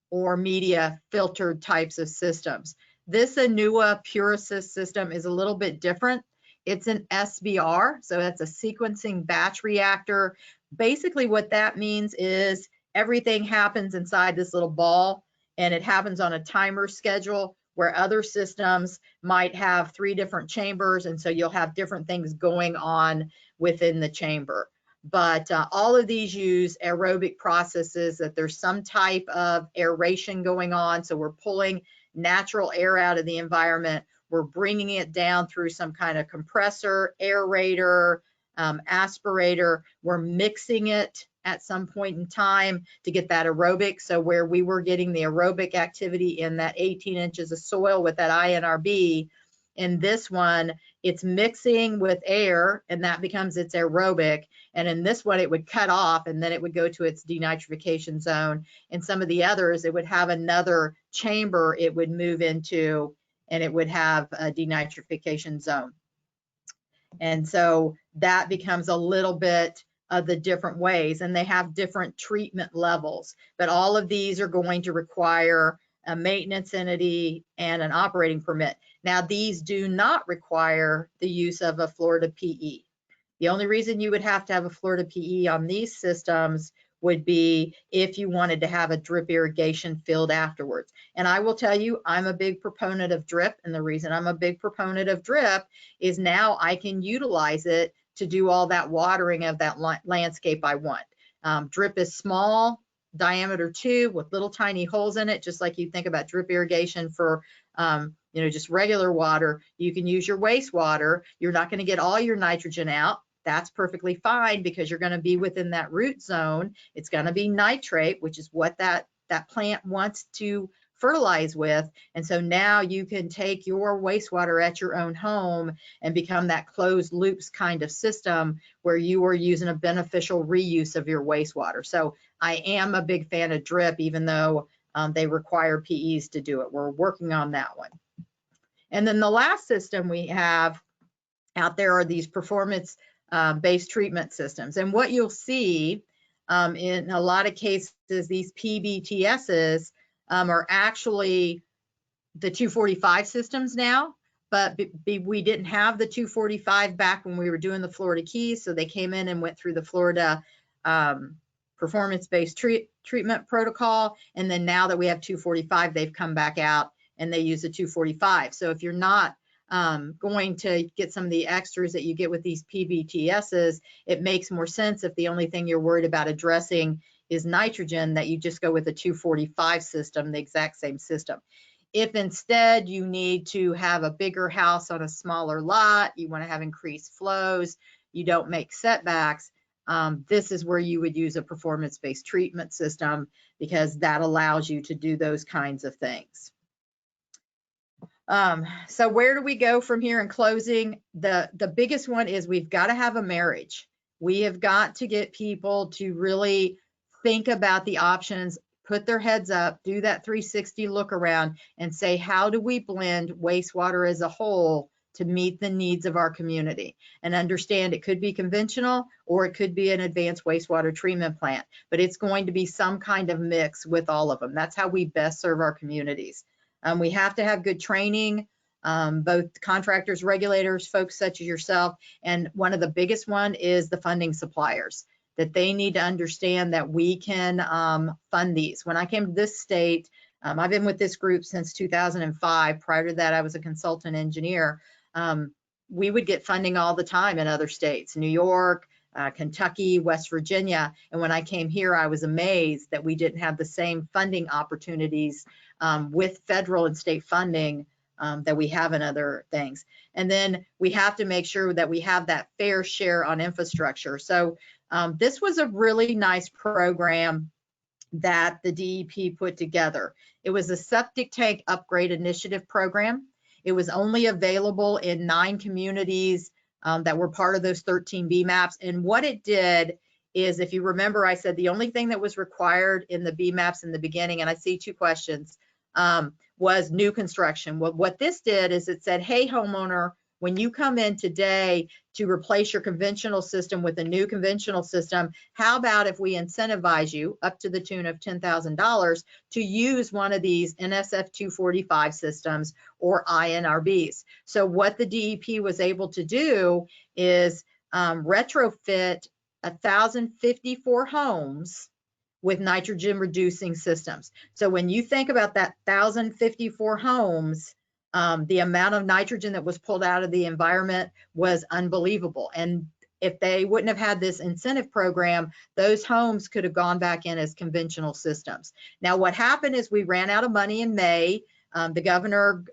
or media filtered types of systems. This Anua PureAssist system is a little bit different. It's an SBR, so that's a sequencing batch reactor. Basically what that means is everything happens inside this little ball, and it happens on a timer schedule, where other systems might have 3 different chambers, and so you'll have different things going on within the chamber. But all of these use aerobic processes, that there's some type of aeration going on. So we're pulling natural air out of the environment. We're bringing it down through some kind of compressor, aerator, aspirator. We're mixing it at some point in time to get that aerobic. So where we were getting the aerobic activity in that 18 inches of soil with that INRB, in this one, it's mixing with air, and that becomes its aerobic. And in this one, it would cut off, and then it would go to its denitrification zone. In some of the others, it would have another chamber it would move into, and it would have a denitrification zone. And so that becomes a little bit of the different ways, and they have different treatment levels. But all of these are going to require a maintenance entity and an operating permit. Now, these do not require the use of a Florida PE. The only reason you would have to have a Florida PE on these systems would be if you wanted to have a drip irrigation filled afterwards. And I will tell you, I'm a big proponent of drip, and the reason I'm a big proponent of drip is now I can utilize it to do all that watering of that landscape I want. Drip is small, diameter 2 with little tiny holes in it, just like you think about drip irrigation for just regular water. You can use your wastewater. You're not going to get all your nitrogen out. That's perfectly fine, because you're going to be within that root zone. It's going to be nitrate, which is what that plant wants to fertilize with. And so now you can take your wastewater at your own home and become that closed loops kind of system where you are using a beneficial reuse of your wastewater. So I am a big fan of drip, even though they require PEs to do it. We're working on that one. And then the last system we have out there are these performance based treatment systems. And what you'll see in a lot of cases, these PBTSs are actually the 245 systems now, but we didn't have the 245 back when we were doing the Florida Keys. So they came in and went through the Florida performance-based treatment protocol. And then now that we have 245, they've come back out and they use the 245. So if you're not going to get some of the extras that you get with these PBTSs, it makes more sense if the only thing you're worried about addressing is nitrogen, that you just go with a 245 system, the exact same system. If instead you need to have a bigger house on a smaller lot, you want to have increased flows, you don't make setbacks, this is where you would use a performance-based treatment system, because that allows you to do those kinds of things. So where do we go from here in closing? The biggest one is we've got to have a marriage. We have got to get people to really think about the options, put their heads up, do that 360 look around and say, how do we blend wastewater as a whole to meet the needs of our community? And understand it could be conventional or it could be an advanced wastewater treatment plant, but it's going to be some kind of mix with all of them. That's how we best serve our communities. We have to have good training, both contractors, regulators, folks such as yourself. And one of the biggest one is the funding suppliers, that they need to understand that we can fund these. When I came to this state, I've been with this group since 2005. Prior to that, I was a consultant engineer. We would get funding all the time in other states, New York, Kentucky, West Virginia. And when I came here, I was amazed that we didn't have the same funding opportunities with federal and state funding that we have in other things. And then we have to make sure that we have that fair share on infrastructure. So this was a really nice program that the DEP put together. It was a septic tank upgrade initiative program. It was only available in 9 communities that were part of those 13 BMAPs. And what it did is, if you remember, I said the only thing that was required in the BMAPs in the beginning, and I see 2 questions, was new construction. Well, what this did is it said, hey, homeowner, when you come in today to replace your conventional system with a new conventional system, how about if we incentivize you up to the tune of $10,000 to use one of these NSF245 systems or INRBs? So what the DEP was able to do is retrofit 1,054 homes with nitrogen reducing systems. So when you think about that 1,054 homes, the amount of nitrogen that was pulled out of the environment was unbelievable. And if they wouldn't have had this incentive program, those homes could have gone back in as conventional systems. Now, what happened is we ran out of money in May. The governor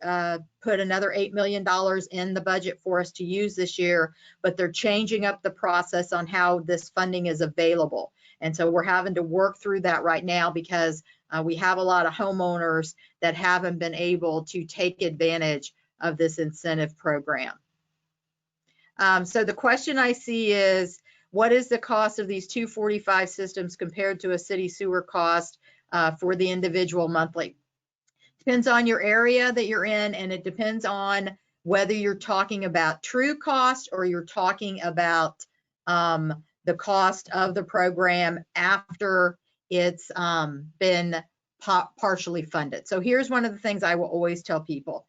put another $8 million in the budget for us to use this year, but they're changing up the process on how this funding is available. And so we're having to work through that right now, because we have a lot of homeowners that haven't been able to take advantage of this incentive program. So the question I see is, what is the cost of these 245 systems compared to a city sewer cost for the individual monthly? Depends on your area that you're in, and it depends on whether you're talking about true cost or you're talking about the cost of the program after it's been partially funded. So here's one of the things I will always tell people.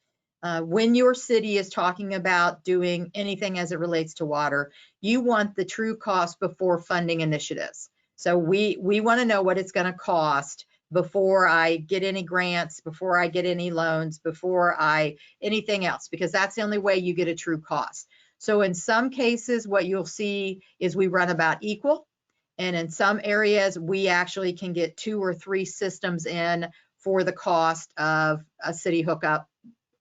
When your city is talking about doing anything as it relates to water, you want the true cost before funding initiatives. So we want to know what it's going to cost before I get any grants, before I get any loans, before anything else, because that's the only way you get a true cost. So in some cases, what you'll see is we run about equal. And in some areas, we actually can get 2 or 3 systems in for the cost of a city hookup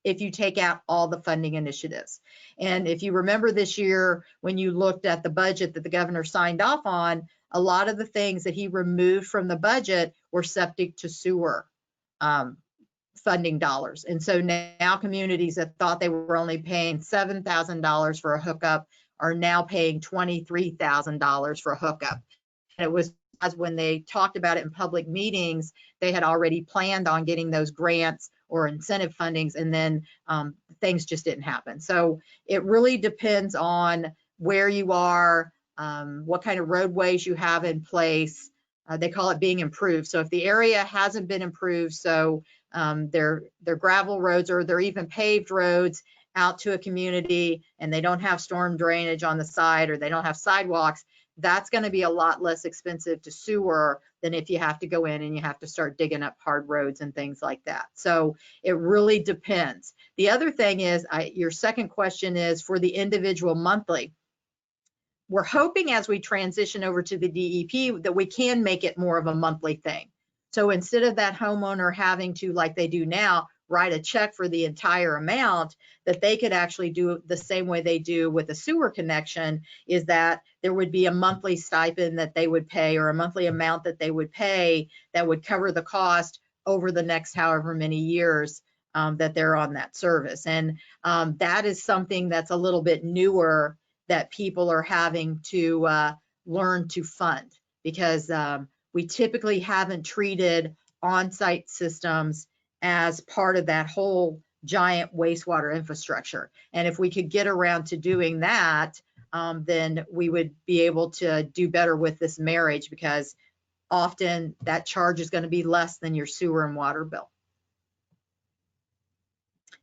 if you take out all the funding initiatives. And if you remember this year, when you looked at the budget that the governor signed off on, a lot of the things that he removed from the budget were septic to sewer funding dollars. And so now communities that thought they were only paying $7,000 for a hookup are now paying $23,000 for a hookup. And it was as when they talked about it in public meetings, they had already planned on getting those grants or incentive fundings, and then things just didn't happen. So it really depends on where you are, what kind of roadways you have in place. They call it being improved. So if the area hasn't been improved, so they're gravel roads or they're even paved roads out to a community, and they don't have storm drainage on the side, or they don't have sidewalks, that's going to be a lot less expensive to sewer than if you have to go in and you have to start digging up hard roads and things like that. So it really depends. The other thing is, your second question is for the individual monthly. we're hoping as we transition over to the DEP that we can make it more of a monthly thing. So instead of that homeowner having to, like they do now, write a check for the entire amount, that they could actually do the same way they do with a sewer connection, is that there would be a monthly stipend that they would pay, or a monthly amount that they would pay that would cover the cost over the next however many years that they're on that service. And that is something that's a little bit newer that people are having to learn to fund, because we typically haven't treated on-site systems as part of that whole giant wastewater infrastructure. And if we could get around to doing that, then we would be able to do better with this marriage, because often that charge is going to be less than your sewer and water bill.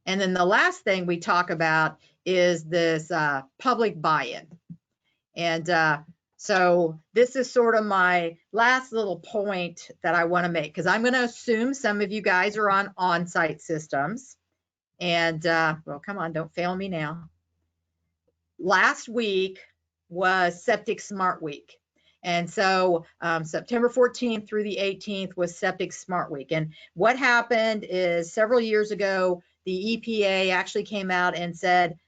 And then the last thing we talk about is this public buy-in. And so this is sort of my last little point that I want to make, because I'm going to assume some of you guys are on on-site systems. And well, come on, don't fail me now. Last week was Septic Smart Week. And so September 14th through the 18th was Septic Smart Week. And what happened is, several years ago, the EPA actually came out and said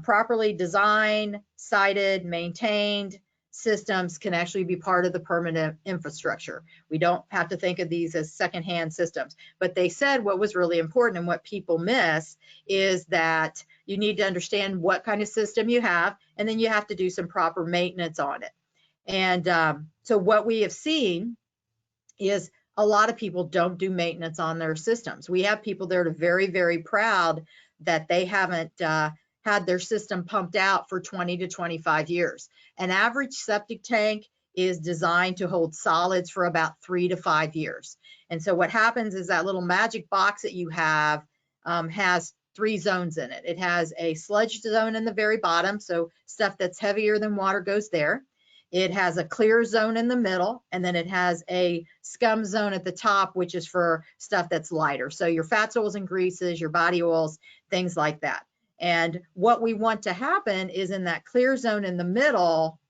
properly designed, sited, maintained systems can actually be part of the permanent infrastructure. We don't have to think of these as secondhand systems. But they said what was really important, and what people miss, is that you need to understand what kind of system you have, and then you have to do some proper maintenance on it. And so what we have seen is a lot of people don't do maintenance on their systems. We have people that are very, very proud that they haven't had their system pumped out for 20 to 25 years. An average septic tank is designed to hold solids for about 3 to 5 years. And so what happens is that little magic box that you have has 3 zones in it. It has a sludge zone in the very bottom, so stuff that's heavier than water goes there. It has a clear zone in the middle, and then it has a scum zone at the top, which is for stuff that's lighter. So your fats, oils, and greases, your body oils, things like that. And what we want to happen is, in that clear zone in the middle,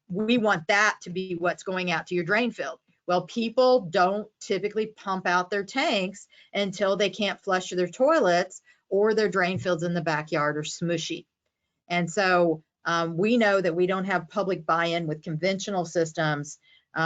we want that to be what's going out to your drain field. Well, people don't typically pump out their tanks until they can't flush their toilets, or their drain fields in the backyard are smushy. And so we know that we don't have public buy-in with conventional systems.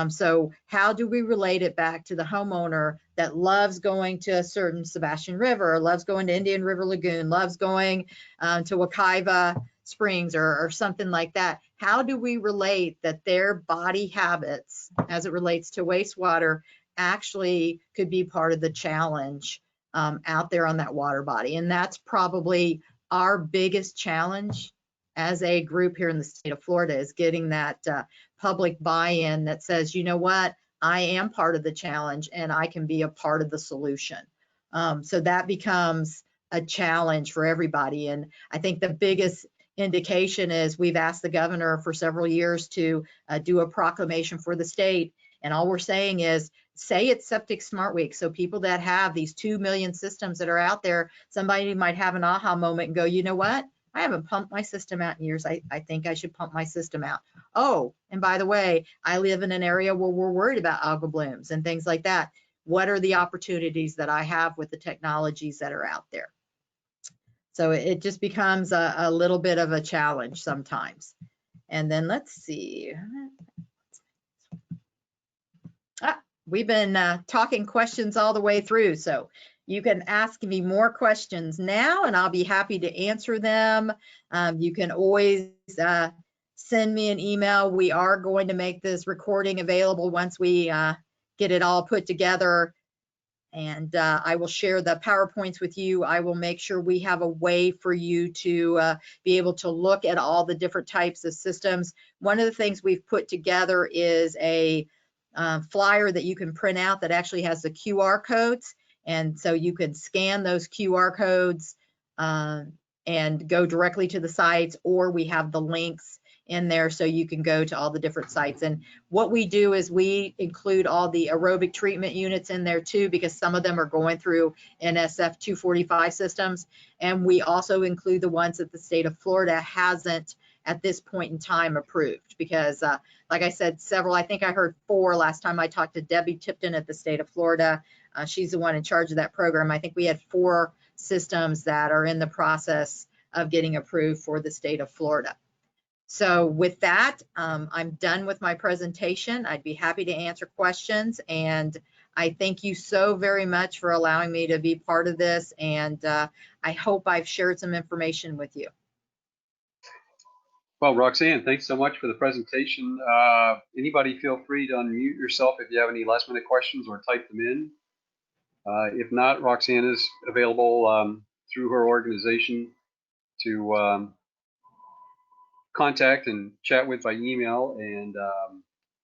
So how do we relate it back to the homeowner that loves going to a certain Sebastian River, or loves going to Indian River Lagoon, loves going to Wekiva Springs, or something like that? How do we relate that their body habits, as it relates to wastewater, actually could be part of the challenge out there on that water body? And that's probably our biggest challenge as a group here in the state of Florida, is getting that public buy-in that says, you know what, I am part of the challenge and I can be a part of the solution. So that becomes a challenge for everybody. And I think the biggest indication is, we've asked the governor for several years to do a proclamation for the state. And all we're saying is, say it's Septic Smart Week. So people that have these 2 million systems that are out there, somebody might have an aha moment and go, you know what? I haven't pumped my system out in years. I think I should pump my system out. Oh, and by the way, I live in an area where we're worried about algal blooms and things like that. What are the opportunities that I have with the technologies that are out there? So it just becomes a little bit of a challenge sometimes. And then let's see. We've been talking questions all the way through. So you can ask me more questions now, and I'll be happy to answer them. You can always send me an email. We are going to make this recording available once we get it all put together. And I will share the PowerPoints with you. I will make sure we have a way for you to be able to look at all the different types of systems. One of the things we've put together is a flyer that you can print out that actually has the QR codes. And so you can scan those QR codes and go directly to the sites, or we have the links in there so you can go to all the different sites. And what we do is we include all the aerobic treatment units in there too, because some of them are going through NSF 245 systems. And we also include the ones that the state of Florida hasn't at this point in time approved, because like I said, several, I think I heard 4 last time I talked to Debbie Tipton at the state of Florida. She's the one in charge of that program. I think we had 4 systems that are in the process of getting approved for the state of Florida. So with that, I'm done with my presentation. I'd be happy to answer questions, and I thank you so very much for allowing me to be part of this, and I hope I've shared some information with you. Well, Roxanne, thanks so much for the presentation. Anybody feel free to unmute yourself if you have any last minute questions or type them in. If not, Roxanne is available through her organization to contact and chat with by email, and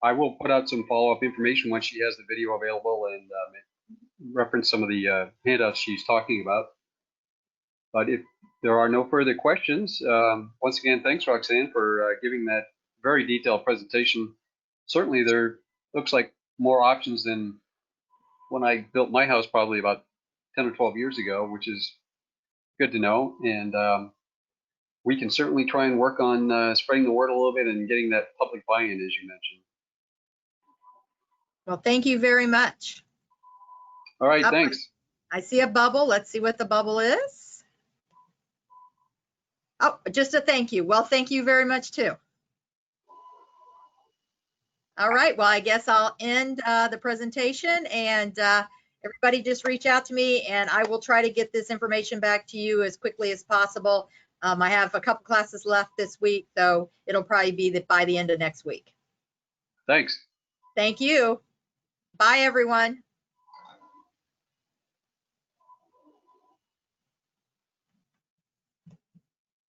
I will put out some follow-up information once she has the video available and reference some of the handouts she's talking about. But if there are no further questions, once again, thanks, Roxanne, for giving that very detailed presentation. Certainly there looks like more options than when I built my house probably about 10 or 12 years ago, which is good to know. And we can certainly try and work on spreading the word a little bit and getting that public buy-in, as you mentioned. Well, thank you very much. All right, thanks. I see a bubble. Let's see what the bubble is. Oh, just a thank you. Well, thank you very much too. All right, well, I guess I'll end the presentation, and everybody just reach out to me and I will try to get this information back to you as quickly as possible. I have a couple classes left this week, so it'll probably be by the end of next week. Thanks. Thank you. Bye, everyone.